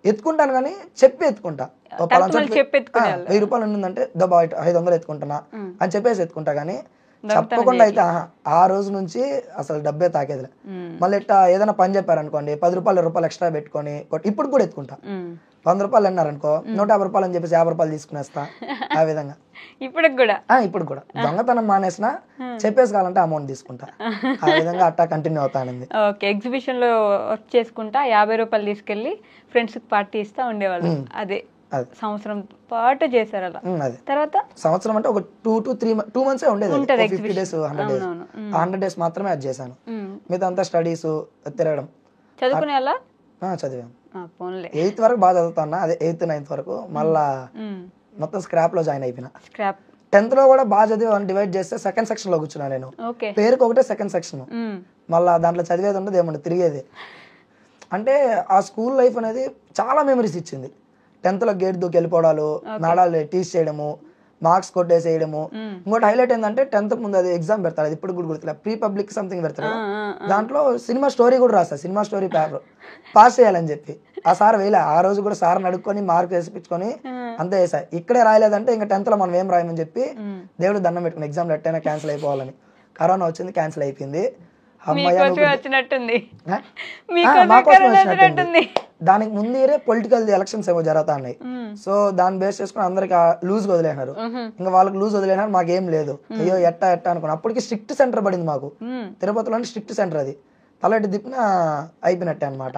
ఎత్తుకుంటాను కానీ చెప్పి ఎత్తుకుంటా. 1000 రూపాయలు ఉందంటే దబ్బా 500 ఎత్తుకుంటున్నా అని చెప్పేసి ఎత్తుకుంటా. కానీ చెప్పకుండా అయితే ఆ రోజు నుంచి అసలు డబ్బే తాకేదిలే. మళ్ళీ ఇట్లా ఏదైనా పని చెప్పారనుకోండి, 10 రూపాయలు 20 రూపాయలు ఎక్స్ట్రా పెట్టుకొని ఇప్పుడు కూడా ఎత్తుకుంటా. 100 రూపాయలు అన్నారనుకో, 150 రూపాయలు అని చెప్పేసి 50 రూపాయలు తీసుకునేస్తా. ఆ విధంగా ఇప్పుడు కూడా దొంగతనం మానేసిన చెప్పేసి కావాలంటే అమౌంట్ తీసుకుంటా. ఆ విధంగా అట్టా కంటిన్యూ అవుతానండి. ఎగ్జిబిషన్ లో వర్క్ చేసుకుంటా 50 రూపాయలు తీసుకెళ్లి ఫ్రెండ్స్ కి పార్టీ ఇస్తా ఉండేవాళ్ళు. అదే సంవత్సరం పాటు చేశారు అలా. తర్వాత సంవత్సరం అంటే ఒక 2 to 3 months ఉండేది. 50 days 100 days మాత్రమే అది చేశాను. మిగతా అంతా స్టడీస్, తిరగడం. చదువుకునే అలా చదివాను. 8th వరకు బాగా చదువుతాను, అదే 8th 9th వరకు. మళ్ళా మొత్తం స్క్రాప్ లో జాయిన్ అయిపోయినా. 10th లో కూడా బాగా చదివి డివైడ్ చేస్తే సెకండ్ సెక్షన్ లో కూర్చున్నా నేను. పేరుకి ఒకటే సెకండ్ సెక్షన్. మళ్ళా దాంట్లో చదివేది ఉండదు, ఏమన్నా తిరిగేది. అంటే ఆ స్కూల్ లైఫ్ అనేది చాలా మెమరీస్ ఇచ్చింది. 10th లో గేట్ దూకి వెళ్ళిపోవడాలు, మేడాలు టీచ్ చేయడము, మార్క్స్ కొట్టేసేయడము. ఇంకోటి హైలైట్ ఏంటంటే 10th ముందు అది ఎగ్జామ్ పెడతారు, అది ఇప్పుడు కూడా గుర్తులే, ప్రీ పబ్లిక్ సంథింగ్ పెడతారు. దాంట్లో సినిమా స్టోరీ కూడా రాస్తా, సినిమా స్టోరీ పేపర్ పాస్ చేయాలని చెప్పి. ఆ సార్ వేయలే. ఆ రోజు కూడా సార్ అడుక్కొని మార్క్ వేసిపించుకొని అంతే వేసా. ఇక్కడే రాయలేదంటే ఇంకా 10th లో మనం ఏం రాయమని చెప్పి దేవుడు దండం పెట్టుకుని ఎగ్జామ్ ఎట్టైనా క్యాన్సిల్ అయిపోవాలని. కరోనా వచ్చింది, క్యాన్సిల్ అయిపోయింది. దానికి ముందే పొలిటికల్ ఎలక్షన్స్ ఏమో జరుగుతున్నాయి. సో దాన్ని బేస్ చేసుకుని అందరికి లూజ్ వదిలేనారు. ఇంకా వాళ్ళకి లూజ్ వదిలేనారు, మాకేం లేదు. అయ్యో ఎట్టా అనుకున్నా. అప్పటికి స్ట్రిక్ట్ సెంటర్ పడింది మాకు తిరుపతిలో, స్ట్రిక్ట్ సెంటర్. అది తలెట్టి తిప్పినా అయిపోయినట్టే అనమాట.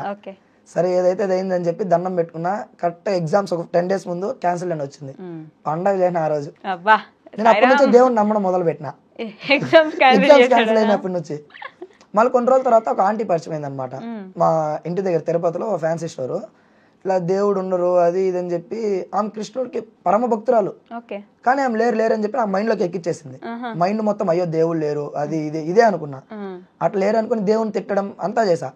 సరే ఏదైతే అయిందని చెప్పి దండం పెట్టుకున్నా. కరెక్ట్ ఎగ్జామ్స్ ఒక 10 days ముందు క్యాన్సిల్ అని వచ్చింది. పండగ చేయను ఆ రోజు. నేను అప్పటి నుంచి దేవుని నమ్మడం మొదలు పెట్టిన. ఎగ్జామ్స్ క్యాన్సిల్ అయినప్పటి నుంచి. మళ్ళీ కొన్ని రోజుల తర్వాత ఒక ఆంటీ పరిచయం అయింది అనమాట మా ఇంటి దగ్గర తిరుపతిలో, ఫ్యాన్సీ స్టోర్. ఇట్లా దేవుడు ఉండరు అది ఇది అని చెప్పి, ఆమె కృష్ణుడికి పరమ భక్తురాలు. కానీ ఆమె లేరు అని చెప్పి ఆ మైండ్ లోకి ఎక్కిచ్చేసింది. మైండ్ మొత్తం అయ్యో దేవుడు లేరు అది ఇదే అనుకున్నా. అట్లా లేరు అనుకుని దేవుని తిట్టడం అంతా చేసా.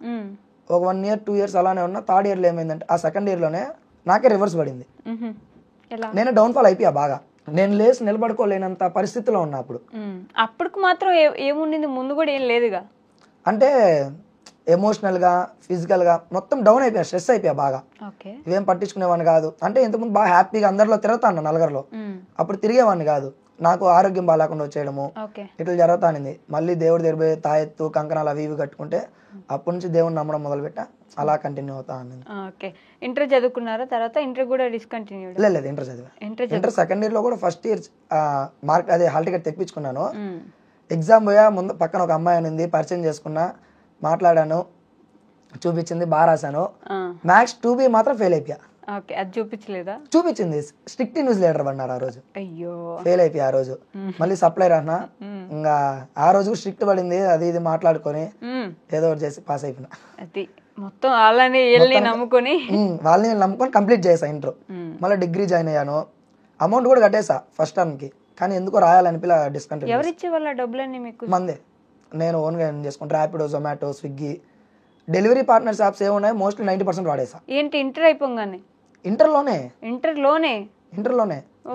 ఒక 1 year 2 years అలానే ఉన్నా. 3rd year లో ఏమైందంటే ఆ 2nd year లోనే నాకే రివర్స్ పడింది. నేను డౌన్ఫాల్ అయిపోయా బాగా. నేను లేచి నిలబడుకోలేనంత పరిస్థితిలో ఉన్నా. అప్పుడు మాత్రం ఏముండింది, ముందు కూడా ఏం లేదుగా. అంటే ఎమోషనల్గా ఫిజికల్గా మొత్తం డౌన్ అయిపోయా, స్ట్రెస్ అయిపోయా బాగా. ఓకే. ఇవేం పట్టించుకునేవాడిని కాదు. అంటే ఇంతకుముందు బాగా హ్యాపీగా అందరిలో తిరుగుతాను నలుగురిలో, అప్పుడు తిరిగేవాడిని కాదు. నాకు ఆరోగ్యం బాగాలేకుండా వచ్చేయడము ఇట్లా జరుగుతానింది. మళ్ళీ దేవుడి దగ్గర పోయి తాయెత్తు కంకణాలు అవి ఇవి కట్టుకుంటే అప్పటి నుంచి దేవుడిని నమ్మడం మొదలుపెట్టా, అలా కంటిన్యూ అవుతా ఉంది. ఓకే. ఇంటర్ చదువుకున్నారా? తర్వాత ఇంటర్ కూడా డిస్కంటిన్యూ? లేదు, ఇంటర్ చదివా. ఇంటర్ సెకండ్ ఇయర్ లో కూడా ఫస్ట్ ఇయర్ మార్క్ అదే హాల్ టికెట్ తెప్పించుకున్నాను. ఎగ్జామ్ పోయా, ముందు పక్కన ఒక అమ్మాయి ఉంది, పరిచయం చేసుకున్నా, మాట్లాడాను, చూపించింది, బాగా రాశాను. మ్యాథ్స్ 2B మాత్రం ఫెయిల్ అయిపోయా. ఓకే. అది చూపించలేదా? చూపించింది, స్ట్రిక్ట్ ఇన్విజిలేటర్ పడినారు ఆ రోజు. అయ్యో, ఫెయిల్ అయిపోయా ఆ రోజు. మళ్ళీ సప్లై రానా, ఇంకా ఆ రోజు స్ట్రిక్ట్ పడింది, అది ఇది మాట్లాడుకొని ఏదో ఒకటి చేసి పాస్ అయిపోయినా. అది మొత్తం వాళ్ళని వెళ్ళి నమ్ముకొని వాళ్ళని నమ్ముకొని కంప్లీట్ చేసా ఇంటర్. మళ్ళీ డిగ్రీ జాయిన్ అయ్యాను, అమౌంట్ కూడా కట్టేసా ఫస్ట్ టర్మ్ కి, కానీ ఎందుకో రాయాలనిపిలా డిస్కంటిన్యూ. ఎవరిచ్చే వాళ్ళ డబ్బులన్నీ మీకు? మందే, నేను ఓన్గా చేసుకుంటా. Rapido, Zomato, Swiggy, delivery partners apps ఏమున్నాయి మోస్ట్లీ 90% వాడేసా. ఏంటి ఇంటర్ అయిపోగానే? ఇంటర్లోనే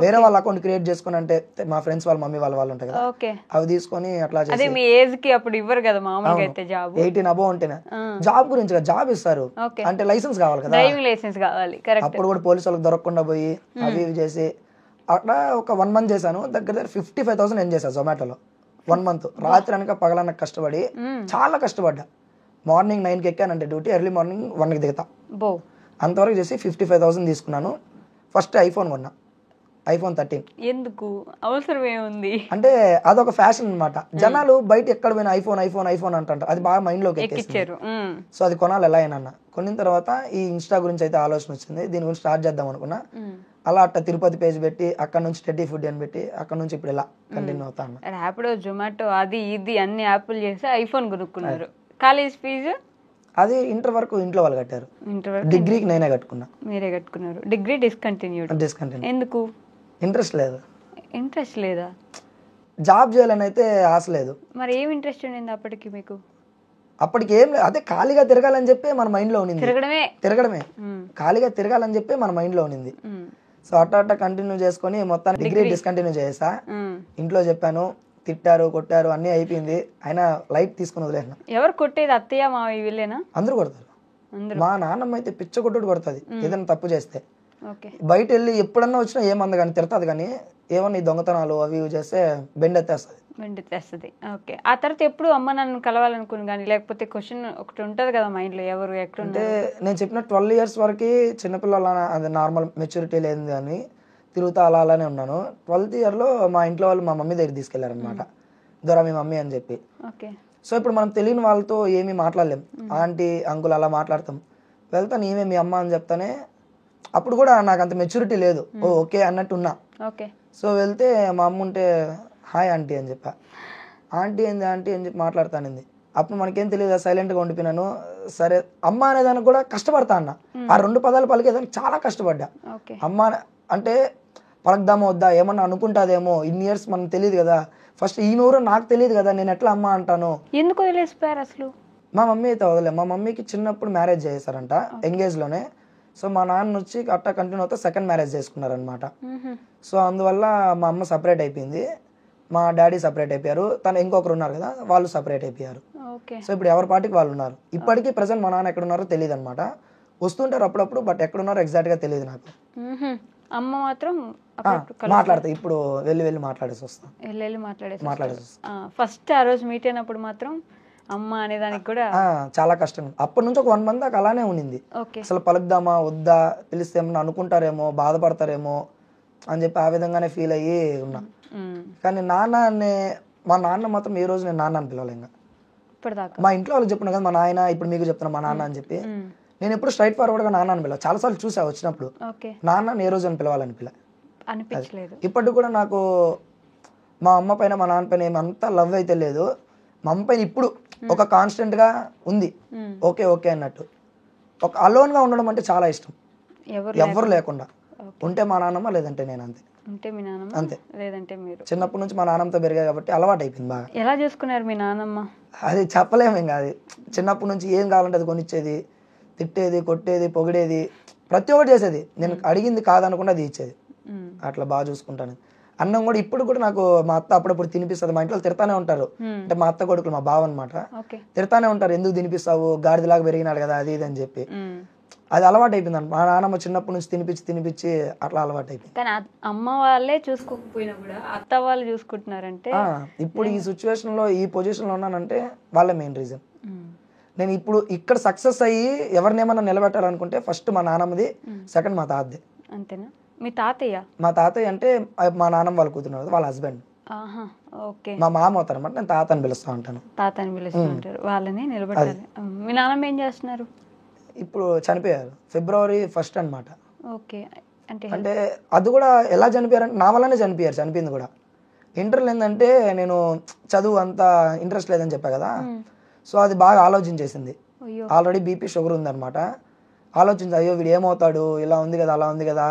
వేరే వాళ్ళ అకౌంట్ క్రియేట్ చేసుకుని, అంటే మా ఫ్రెండ్స్ వాళ్ళ మమ్మీ వాళ్ళు ఉంటాయి కదా, అవి తీసుకొని అట్లా చేసి. మీ ఏజ్ కి అప్పుడు ఇవ్వరు కదా మామూలుగా అయితే జాబ్? 18 అబోవ్ ఉంటేనే జాబ్ గురించి జాబ్ ఇస్తారు, అంటే లైసెన్స్ కావాలి కదా, డ్రైవింగ్ లైసెన్స్ కావాలి. అప్పుడు కూడా పోలీసు వాళ్ళకి దొరకకుండా పోయి అవి ఇవి చేసి అట్లా ఒక 1 month చేశాను. దగ్గర 55,000 ఏం చేశాను జొమాటోలో 1 month. రాత్రి అనక పగలనక కష్టపడి చాలా కష్టపడ్డా. మార్నింగ్ 9కి ఎక్కానంటే డ్యూటీ, ఎర్లీ మార్నింగ్ 1కి దిగుతా. అంతవరకు చేసి 55,000 తీసుకున్నాను. ఫస్ట్ ఐఫోన్ కొన్నా, iPhone 13. ఎందుకు? అవసరం ఏముంది అంటే అదొక ఫ్యాషన్ అనమాట. జనాలు బయట ఎక్కడ పోయినా ఐఫోన్ అంటారు, అది బాగా మైండ్ లోకి ఎక్కించారు. సో అది కొనాలి ఎలా అయినా. కొనిన తర్వాత ఈ ఇన్స్టా గురించి అయితే ఆలోచన వచ్చింది, దీని గురించి స్టార్ట్ చేద్దాం అనుకున్నా. అలా అట్లా తిరుపతి పేజ్ పెట్టి, అక్కడ నుంచి టెడ్డీ ఫుడ్ అని పెట్టి, అక్కడ నుంచి ఇప్పుడు ఇలా కంటిన్యూ అవుతాను. ర్యాపిడో, జొమాటో, అది ఇది అన్ని యాప్లు చేసి ఐఫోన్ కొనుక్కున్నారు. కాలేజ్ ఫీజు అది ఇంటర్ వరకు ఇంట్లో వాళ్ళు కట్టారు, డిగ్రీకి నేనే కట్టుకున్నా. మీరే కట్టుకున్నారు. Degree discontinue. ఎందుకు? ఇంట్రెస్ట్ లేదా? జాబ్ చేయాలని అయితే ఆశ లేదు. మరి ఏం ఇంట్రెస్ట్ ఉండింది అప్పటికి మీకు? అప్పటికి ఏం లేదు, అదే ఖాళీగా తిరగాలని చెప్పి మన మైండ్ లో ఉన్నింది. తిరగడమే ఖాళీగా తిరగాలని చెప్పి మన మైండ్ లో ఉన్నింది. సో అట్లా కంటిన్యూ చేసుకొని మొత్తం డిగ్రీ డిస్కంటిన్యూ చేసా. ఇంట్లో చెప్పాను, తిట్టారు, కొట్టారు, అన్ని అయిపోయింది. అయినా లైట్ తీసుకుని వదిలేసిన. ఎవరు కొట్టేది? అత్తయ్య, మా వీళ్ళేనా? అందరూ కొడతారు. మా నాన్నమ్మ అయితే పిచ్చ కొట్టుడు కొడుతుంది ఏదైనా తప్పు చేస్తే. బయట వెళ్ళి ఎప్పుడన్నా వచ్చినా ఏమంది కానీ తిడతాది, కానీ ఏమన్నా ఈ దొంగతనాలు అవి ఇవి చేస్తే బెండెత్తేస్తుంది. ఓకే. ఆ తర్వాత ఎప్పుడు అమ్మ నన్ను కలవాలనుకుని కానీ, లేకపోతే క్వశ్చన్ ఒకటి ఉంటుంది కదా మైండ్ లో, ఎవరు ఎక్కడ అంటే నేను చెప్పిన 12 years వరకు చిన్నపిల్లల అది నార్మల్ మెచ్యూరిటీ లేదు కానీ తిరుగుతా అలానే ఉన్నాను. 12th year లో మా ఇంట్లో వాళ్ళు మా మమ్మీ దగ్గర తీసుకెళ్లారనమాట, దొరా మీ మమ్మీ అని చెప్పి. సో ఇప్పుడు మనం తెలియని వాళ్ళతో ఏమీ మాట్లాడలేం, ఆంటీ అంకుల్ అలా మాట్లాడతాం. వెళ్తాను, ఏమే మీ అమ్మ అని చెప్తానే. అప్పుడు కూడా నాకు అంత మెచ్యూరిటీ లేదు, ఓకే అన్నట్టు ఉన్నా. సో వెళ్తే మా అమ్మ ఉంటే హాయ్ ఆంటీ అని చెప్పా. ఆంటీ అని చెప్పి మాట్లాడతానింది. అప్పుడు మనకేం తెలియదు, సైలెంట్గా ఉండిపోయినాను. సరే అమ్మ అనేదానికి కూడా కష్టపడతా అన్న, ఆ 2 పదాలు పలికేదానికి చాలా కష్టపడ్డా. అమ్మ అంటే పలకదామో వద్దా, ఏమన్నా అనుకుంటాదేమో, ఇన్ని ఇయర్స్ మనకు తెలియదు కదా, ఫస్ట్ ఈమె ఎవరో నాకు తెలియదు కదా, నేను ఎట్లా అమ్మ అంటాను. ఎందుకు వదిలేసిపోయారు అసలు? మా మమ్మీ అయితే వదలే. మా మమ్మీకి చిన్నప్పుడు మ్యారేజ్ చేశారంట, ఎంగేజ్ లోనే. సో మా నాన్న వచ్చి అట్టా కంటిన్యూ అవుతా సెకండ్ మ్యారేజ్ చేసుకున్నారనమాట. సో అందువల్ల మా అమ్మ సపరేట్ అయిపోయింది, మా డాడీ సపరేట్ అయిపోయారు, తను ఇంకొకరు ఉన్నారు కదా వాళ్ళు సపరేట్ అయిపోయారు. సో ఇప్పుడు ఎవరి పార్టీకి వాళ్ళు ఉన్నారు. ఇప్పటికీ ప్రెసెంట్ మా నాన్న ఎక్కడ ఉన్నారో తెలియదు అనమాట. వస్తుంటారు అప్పుడప్పుడు, బట్ ఎక్కడున్నారో ఎగ్జాక్ట్ గా తెలియదు నాకు. అమ్మ మాత్రం మాట్లాడతా, ఇప్పుడు వెళ్ళి మాట్లాడేసి వస్తాను. ఫస్ట్ ఆ రోజు మీట్ అయినప్పుడు మాత్రం అమ్మ అనేదానికి కూడా చాలా కష్టం. అప్పటి నుంచి ఒక 1 month దాకా అలానే ఉండింది. అసలు పలుకుదామా వద్దా, పిలిస్తే ఏమన్నా అనుకుంటారేమో, బాధపడతారేమో అని చెప్పి ఆ విధంగానే ఫీల్ అయ్యి ఉన్నా. కానీ మా నాన్న మాత్రం ఏ రోజు నేను నాన్న అని పిలవాలి. ఇంకా మా ఇంట్లో వాళ్ళకి చెప్పున్నా కదా మా నాయన, ఇప్పుడు మీకు చెప్తున్నా మా నాన్న అని చెప్పి. నేను ఎప్పుడు స్ట్రైట్ ఫార్వర్డ్ గా నాన్న అని పిలవాలి. చాలా సార్లు చూసా వచ్చినప్పుడు నాన్న ఏ రోజు అని పిలవాలని అనిపించలేదు. ఇప్పటికి కూడా నాకు మా అమ్మ పైన మా నాన్న పైన ఏమంతా లవ్ అయితే లేదు, మా అమ్మ పైన ఇప్పుడు ఒక కాన్స్టెంట్ గా ఉంది, ఓకే ఓకే అన్నట్టు. ఒక అలోన్ గా ఉండడం అంటే చాలా ఇష్టం, ఎవరు లేకుండా ఉంటే మా నాన్నమ్మ, లేదంటే నేను. అంతే అంతే. చిన్నప్పటి నుంచి మా నాన్నమ్మతో పెరిగా కాబట్టి అలవాటు అయిపోయింది బాగా. ఎలా చేసుకున్నారు మీ నాన్నమ్మ? అది చెప్పలేము ఇంకా. అది చిన్నప్పటి నుంచి ఏం కావాలంటే అది కొనిచ్చేది, తిట్టేది, కొట్టేది, పొగిడేది, ప్రతి ఒక్కటి చేసేది. నేను అడిగింది కాదనకుండా అది ఇచ్చేది. అట్లా బాగా చూసుకుంటాను. అన్నం కూడా ఇప్పుడు కూడా నాకు మా అత్త అప్పుడప్పుడు తినిపిస్తుంది. మా ఇంట్లో తిడతానే ఉంటారు, అంటే మా అత్త కొడుకులు మా బావ అనమాట, తిడతానే ఉంటారు, ఎందుకు తినిపిస్తావు, గాడిదలాగా పెరిగినాడు కదా అది ఇది అని చెప్పి. అది అలవాటు అయిపోయింది. మా నాన్నమ్మ చిన్నప్పటి నుంచి తినిపించి అట్లా అలవాటు అయిపోయింది. కానీ అమ్మ వాళ్ళే చూసుకోకపోయినా కూడా అత్త వాళ్ళు చూసుకుంటున్నారంటే ఇప్పుడు ఈ సిచ్యువేషన్ లో ఈ పొజిషన్ లో ఉన్నానంటే వాళ్ళే మెయిన్ రీజన్. నేను ఇప్పుడు ఇక్కడ సక్సెస్ అయ్యి ఎవరినేమన్నా నిలబెట్టాలనుకుంటే ఫస్ట్ మా నాన్నమ్మది, సెకండ్ మా తాతది. అంతేనా? మీ తాతయ్య? మా తాతయ్య అంటే మా నాన్నమ్మ వాళ్ళ కూతురు, వాళ్ళ హస్బెండ్. మా మామ అవుతారు అనమాట, నేను తాత అని పిలుస్తూ ఉంటాను. తాత అని పిలుస్తూ ఉంటారు, వాళ్ళని నిలబెట్టాలి. మీ నాన్నమ్మ ఏం చేస్తున్నారు? ఇప్పుడు చనిపోయారు February 1 అనమాట. ఓకే. అంటే అది కూడా ఎలా చనిపోయారంటే నా వల్లనే చనిపోయారు. చనిపోయింది కూడా ఇంటర్లో ఏంటంటే నేను చదువు అంత ఇంట్రెస్ట్ లేదని చెప్పా కదా, సో అది బాగా ఆలోచించేసింది. ఆల్రెడీ బీపీ షుగర్ ఉందన్నమాట. ఆలోచించి అయ్యో వీడు ఏమవుతాడు, ఇలా ఉంది కదా అలా ఉంది కదా,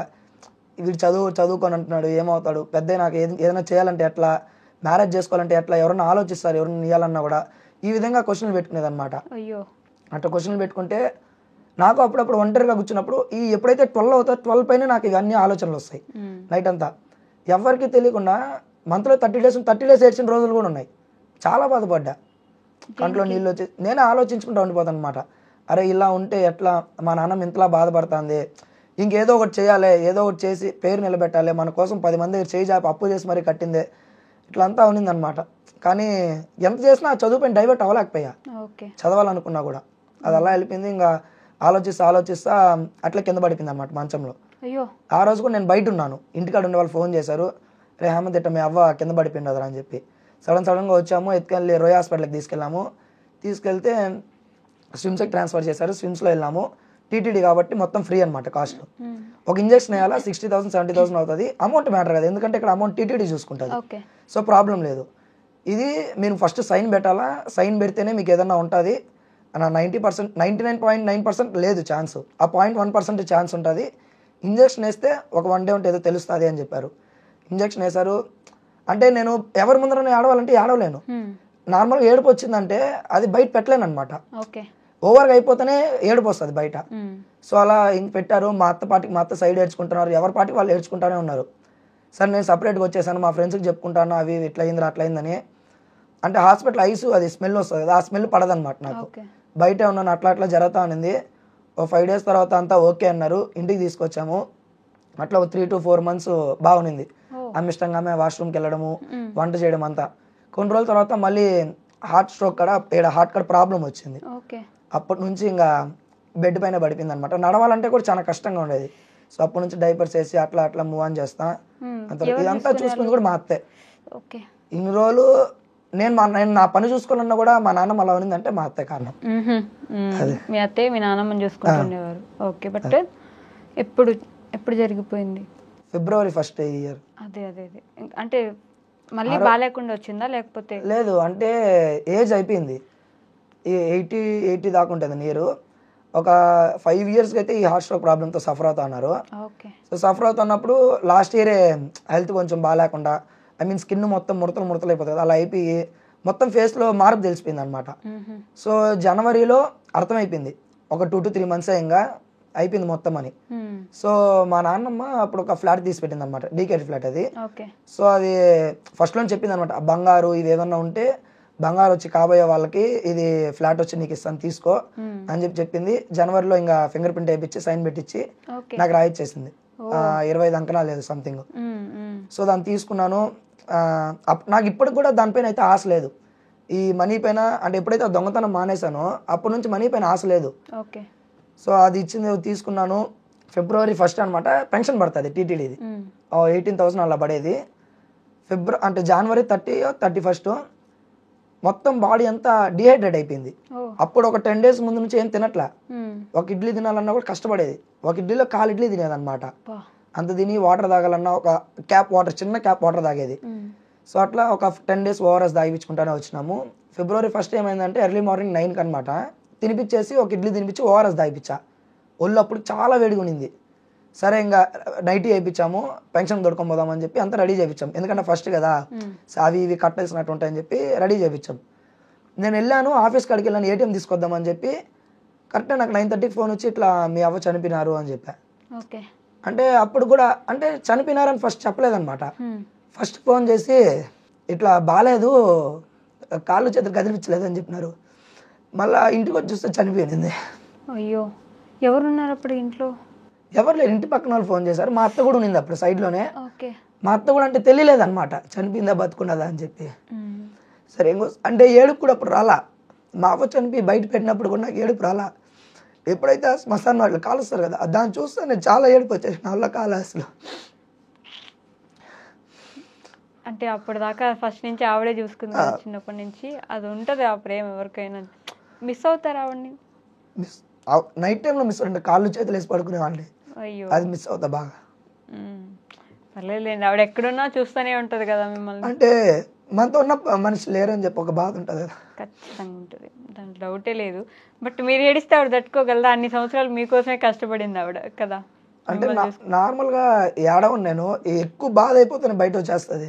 వీడు చదువుకొని అంటున్నాడు ఏమవుతాడు, పెద్ద నాకు ఏదైనా చేయాలంటే ఎట్లా, మ్యారేజ్ చేసుకోవాలంటే ఎట్లా, ఎవరన్నా ఆలోచిస్తారు ఎవరన్నా ఇవ్వాలన్నా కూడా, ఈ విధంగా క్వశ్చన్లు పెట్టుకునేది అనమాట. అట్లా క్వశ్చన్లు పెట్టుకుంటే నాకు అప్పుడప్పుడు ఒంటరిగా కూర్చున్నప్పుడు ఈ ఎప్పుడైతే 12 అవుతుందో 12 పైన నాకు ఇవన్నీ ఆలోచనలు వస్తాయి నైట్ అంతా. ఎవరికి తెలియకుండా మంత్లో 30 డేస్ ఏడ్చిన రోజులు కూడా ఉన్నాయి. చాలా బాధపడ్డా, కంట్లో నీళ్ళు వచ్చి నేనే ఆలోచించుకుంటూ ఉండిపోతాను అనమాట. అరే ఇలా ఉంటే ఎట్లా, మా నాన్నమ్మ ఇంతలా బాధపడుతుంది, ఇంకేదో ఒకటి చేయాలి, ఏదో ఒకటి చేసి పేరు నిలబెట్టాలి, మన కోసం 10 మంది చేయి జాపి అప్పు చేసి మరీ కట్టిందే, ఇట్లంతా ఉన్నిందనమాట. కానీ ఎంత చేసినా చదువు పైన డైవర్ట్ అవ్వలేకపోయా, చదవాలనుకున్నా కూడా. అది అలా వెళ్ళిపోయింది. ఇంకా ఆలోచిస్తా అట్లా కింద పడిపోయింది అనమాట మంచంలో. ఆ రోజు కూడా నేను బయట ఉన్నాను, ఇంటికాడ ఉండే వాళ్ళు ఫోన్ చేశారు, రే హేమంత్ ఇట్ట మీ అవ్వ కింద పడిపోయింది అని చెప్పి. సడన్గా వచ్చాము, ఎత్తుకెళ్ళి రోయ్ హాస్పిటల్కి తీసుకెళ్తే స్విమ్స్కి ట్రాన్స్ఫర్ చేశారు. స్విమ్స్లో వెళ్ళాము. టీటీడీ కాబట్టి మొత్తం ఫ్రీ అనమాట కాస్ట్. ఒక ఇంజక్షన్ వేయాలా 60,000 70,000 అవుతుంది. అమౌంట్ మ్యాటర్ కదా, ఎందుకంటే ఇక్కడ అమౌంట్ టీటీడీ చూసుకుంటుంది, సో ప్రాబ్లం లేదు. ఇది మీరు ఫస్ట్ సైన్ పెట్టాలా, సైన్ పెడితేనే మీకు ఏదన్నా ఉంటుంది. 90% 99.9% లేదు ఛాన్స్, ఆ 0.1% ఛాన్స్ ఉంటుంది. ఇంజక్షన్ వేస్తే ఒక 1 డే ఉంటే ఏదో తెలుస్తుంది అని చెప్పారు. ఇంజక్షన్ వేశారు. అంటే నేను ఎవరి ముందర ఏడవాలంటే ఏడవలేను. నార్మల్గా ఏడుపు వచ్చిందంటే అది బయట పెట్టలేను అనమాట, ఓవర్గా అయిపోతేనే ఏడుపు వస్తుంది బయట. సో అలా ఇంక పెట్టారు. మా అత్త సైడ్ ఏడ్చుకుంటున్నారు, ఎవరి పాటికి వాళ్ళు ఏడ్చుకుంటానే ఉన్నారు. సరే నేను సపరేట్గా వచ్చేసాను, మా ఫ్రెండ్స్కి చెప్పుకుంటాను అవి ఇట్లా అయిందని. అంటే హాస్పిటల్ ఐసు అది స్మెల్ వస్తుంది కదా, ఆ స్మెల్ పడదనమాట నాకు. బయటే ఉన్నాను, అట్లా జరుగుతూ ఉన్నింది. ఓ 5 days తర్వాత అంతా ఓకే అన్నారు, ఇంటికి తీసుకొచ్చాము. అట్లా ఒక 3 to 4 months బాగుంది. ఆమె ఇష్టంగా ఆమె వాష్రూమ్కి వెళ్ళడము, వంట చేయడం అంతా. కొన్ని రోజుల తర్వాత మళ్ళీ హార్ట్ కాడ ప్రాబ్లం వచ్చింది. అప్పటి నుంచి ఇంకా బెడ్ పైన పడిపోయింది అనమాట. నడవాలంటే కూడా చాలా కష్టంగా ఉండేది. సో అప్పటి నుంచి డైపర్స్ వేసి అట్లా మూవ్ ఆన్ చేస్తా. ఇదంతా చూసుకుంది కూడా మా అత్తే. ఇన్ని రోజులు నేను నా పని చూసుకోవాలన్నా కూడా మా నాన్నమ్మ అలా ఉన్నిందంటే మా అత్తే కారణం. మీ అత్తే మీ నాన్నమ్మని చూసుకుంటుండేవారు. ఓకే, బట్ ఎప్పుడు జరిగిపోయింది? February 1 ఈ ఇయర్. అదే అంటే మళ్ళీ బాగాలేకుండా వచ్చిందా లేకపోతే? లేదు, అంటే ఏజ్ అయిపోయింది, 80 దాకా ఉంటుంది నీరు. ఒక 5 years అయితే ఈ హార్ట్ స్ట్రోక్ ప్రాబ్లంతో సఫర్ అవుతా ఉన్నారు. సో సఫర్ అవుతున్నప్పుడు లాస్ట్ ఇయరే హెల్త్ కొంచెం బాగాలేకుండా, స్కిన్ మొత్తం ముడతలు అయిపోతుంది, అలా అయిపోయి మొత్తం ఫేస్లో మార్పు తెలిసిపోయింది అనమాట. సో జనవరిలో అర్థమైపోయింది, ఒక 2 to 3 months ఇంకా అయిపోయింది మొత్తం అని. సో మా నాన్నమ్మ అప్పుడు ఒక ఫ్లాట్ తీసి పెట్టింది అనమాట, డీకేటీ ఫ్లాట్ అది. సో అది ఫస్ట్లో చెప్పింది అనమాట, బంగారు ఇవి ఏమన్నా ఉంటే బంగారు వచ్చి కాబోయే వాళ్ళకి ఇది ఫ్లాట్ వచ్చి నీకు ఇస్తాను తీసుకో అని చెప్పింది. జనవరిలో ఇంకా ఫింగర్ ప్రింట్ వేయించి సైన్ పెట్టించి నాకు రాయిచ్చేసింది. 25 అంకణాలు లేదు సంథింగ్. సో దాన్ని తీసుకున్నాను. నాకు ఇప్పటికి కూడా దానిపైన అయితే ఆశ లేదు, ఈ మనీ పైన. అంటే ఎప్పుడైతే దొంగతనం మానేశానో అప్పటి నుంచి మనీ పైన ఆశ లేదు. సో అది ఇచ్చింది, తీసుకున్నాను. February 1 అనమాట పెన్షన్ పడుతుంది టీటీడీది, 18,000 అలా పడేది. అంటే January 30 or 31 మొత్తం బాడీ అంతా డిహైడ్రేట్ అయిపోయింది. అప్పుడు ఒక 10 days ముందు నుంచి ఏం తినట్లా, ఒక ఇడ్లీ తినాలన్నా కూడా కష్టపడేది. ఒక ఇడ్లీలో 1/4 ఇడ్లీ తినేది అనమాట. అంత తిని వాటర్ తాగాలన్నా ఒక చిన్న క్యాప్ వాటర్ తాగేది. సో అట్లా ఒక 10 days ఓఆర్ఎస్ తాగిపించుకుంటానే వచ్చినాము. February 1 ఏమైందంటే ఎర్లీ మార్నింగ్ 9 అనమాట తినిపించేసి ఒక ఇడ్లీ తినిపించి ఓఆర్ఎస్ తాగిపించా. ఒళ్ళు అప్పుడు చాలా వేడిగా ఉండింది. సరే ఇంకా నైటీ వేయించాము, పెన్షన్ దొడుకొని పోదామని చెప్పి అంతా రెడీ చేయించాం. ఎందుకంటే ఫస్ట్ కదా, అవి ఇవి కట్టేసినట్టు ఉంటాయని చెప్పి రెడీ చేయించాం. నేను వెళ్ళాను, ఆఫీస్కి అడిగి వెళ్ళాను, ఏటీఎం తీసుకొద్దామని చెప్పి. కరెక్ట్గా నాకు 9:30కి ఫోన్ వచ్చి ఇట్లా మీ అవ్వ చనిపోయినారు అని చెప్పా. అంటే అప్పుడు కూడా అంటే చనిపోయినారని ఫస్ట్ చెప్పలేదన్నమాట. ఫస్ట్ ఫోన్ చేసి ఇట్లా బాగాలేదు, కాళ్ళు చేతులు కదిలించలేదు అని చెప్పినారు. మళ్ళీ ఇంటికి వచ్చి చూస్తే చనిపోయింది. అయ్యో, ఎవరున్నారు అప్పుడు ఇంట్లో? ఎవరు లేరు, ఇంటి పక్కన వాళ్ళు ఫోన్ చేశారు. మా అత్త కూడా ఉన్నింది అప్పుడు సైడ్లోనే. ఓకే. మా అత్త కూడా అంటే తెలియలేదు అనమాట చనిపోయిందా బతుకున్నదా అని చెప్పి. సరే అంటే ఏడుపు కూడా అప్పుడు రాలా. మా అవ్వ చనిపోయి బయట పెట్టినప్పుడు కూడా నాకు ఏడుపు రాలా. ఎప్పుడైతే శ్మశాన వాళ్ళు కాలుస్తారు కదా, దాన్ని చూస్తే నేను చాలా ఏడుపు వచ్చేసి నా వల్ల కాల అసలు. అంటే అప్పటిదాకా ఫస్ట్ నుంచి ఆవిడే చూసుకుంది చిన్నప్పటి నుంచి, అది ఉంటుంది ఆ ప్రేమ ఎవరికైనా. మిస్ అవుతారు ఆవిడని? నైట్ టైంలో మిస్ అవుతుంటే కాళ్ళు చేతులు వేసి పడుకునేవాళ్ళని. అయ్యో, అది మిస్ అవుతా బాగా. పర్లేదులేండి, ఆవిడ ఎక్కడున్నా చూస్తూనే ఉంటది కదా మిమ్మల్ని. అంటే మనతో ఉన్న మనిషి లేరని చెప్పి ఒక బాధ ఉంటుంది కదా. ఖచ్చితంగా ఉంటుంది, దాంట్లో డౌటే లేదు. బట్ మీరు ఏడిస్తే ఆవిడ తట్టుకోగలదా? అన్ని సంవత్సరాలు మీకోసమే కష్టపడింది ఆవిడ కదా. అంటే నార్మల్గా ఏడవను నేను, ఎక్కువ బాధ అయిపోతే బయట వచ్చేస్తుంది.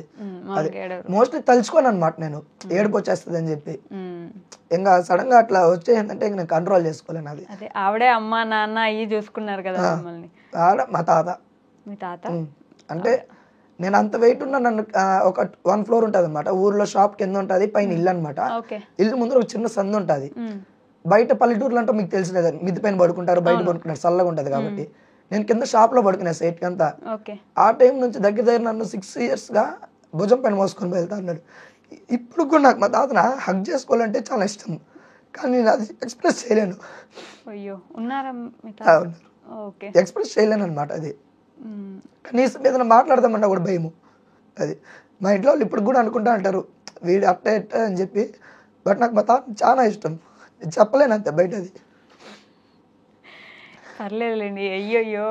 మోస్ట్లీ తలుచుకోను అనమాట నేను, ఏడుపు వచ్చేస్తుంది అని చెప్పి. ఇంకా సడన్ గా అట్లా వచ్చేసిందంటే ఇంక నేను కంట్రోల్ చేసుకోలేను. అది అదే ఆవిడే అమ్మ నాన్న అయ్యి చూసుకున్నారు కదా మిమ్మల్ని. ఆడ మా తాత. మీ తాత అంటే నేను అంత వెయిట్ ఉన్నా, నన్ను ఒక 1 ఫ్లోర్ ఉంటుంది అనమాట. ఊర్లో షాప్ కింద ఉంటుంది, పైన ఇల్లు అనమాట. ఇల్లు ముందు ఒక చిన్న సందు ఉంటుంది. బయట పల్లెటూర్లు అంటే మీకు తెలిసినది, మిద్ది పైన పడుకుంటారు, బయట పడుకుంటారు, చల్లగా ఉంటది కాబట్టి. నేను కింద షాప్ లో పడుకున్నా సేట్ అంతా. ఆ టైం నుంచి దగ్గర నన్ను 6 years గా భుజం పైన మోసుకొని వెళ్తా అన్నాడు. ఇప్పుడు కూడా నాకు మా తాతన హగ్ చేసుకోవాలంటే చాలా ఇష్టం, కానీ నేను అది ఎక్స్ప్రెస్ చేయలేను. ఎక్స్ప్రెస్ చేయలేను అనమాట. అది కనీసం ఏదైనా మాట్లాడదామన్నా కూడా భయము. అది మా ఇంట్లో వాళ్ళు ఇప్పుడు కూడా అనుకుంటా అంటారు వీడు అట్ట ఎట్ట అని చెప్పి. బట్ నాకు మా తాత చాలా ఇష్టం, చెప్పలేను అంతే బయట. అది పర్లేదులేండి. అయ్యయ్యో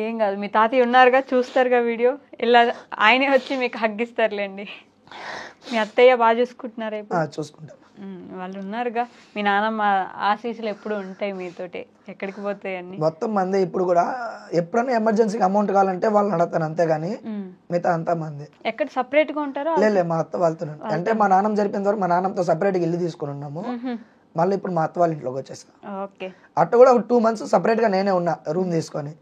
ఏం కాదు, మీ తాతయ్య ఉన్నారుగా, చూస్తారుగా వీడియో, ఇలా ఆయనే వచ్చి మీకు హగ్గిస్తారులేండి. మీ అత్తయ్య బాగా చూసుకుంటున్నారా ఇప్పుడు? చూసుకుంటారు, వాళ్ళు ఉన్నారుగా. మీ నాన్నమ్మ ఆశీస్సులు ఎప్పుడు ఉంటాయి మీతోటి, ఎక్కడికి పోతాయి అన్ని. మొత్తం మంది ఇప్పుడు కూడా ఎప్పుడైనా ఎమర్జెన్సీకి అమౌంట్ కావాలంటే వాళ్ళని అడతాను అంతేగాని మిగతా అంతా మంది. ఎక్కడ సపరేట్ గా ఉంటారో? లేదు, మా అత్త వాళ్ళతో. అంటే మా నాన్నమ్మ జరిపిన వరకు మా నాన్నమ్మతో సపరేట్గా ఇల్లు తీసుకుని ఉన్నాము. మళ్ళీ ఇప్పుడు మా అత్త వాళ్ళ ఇంట్లోకి వచ్చేసాను. అట్ట కూడా ఒక 2 months సపరేట్ గా నేనే ఉన్నా రూమ్ తీసుకొని.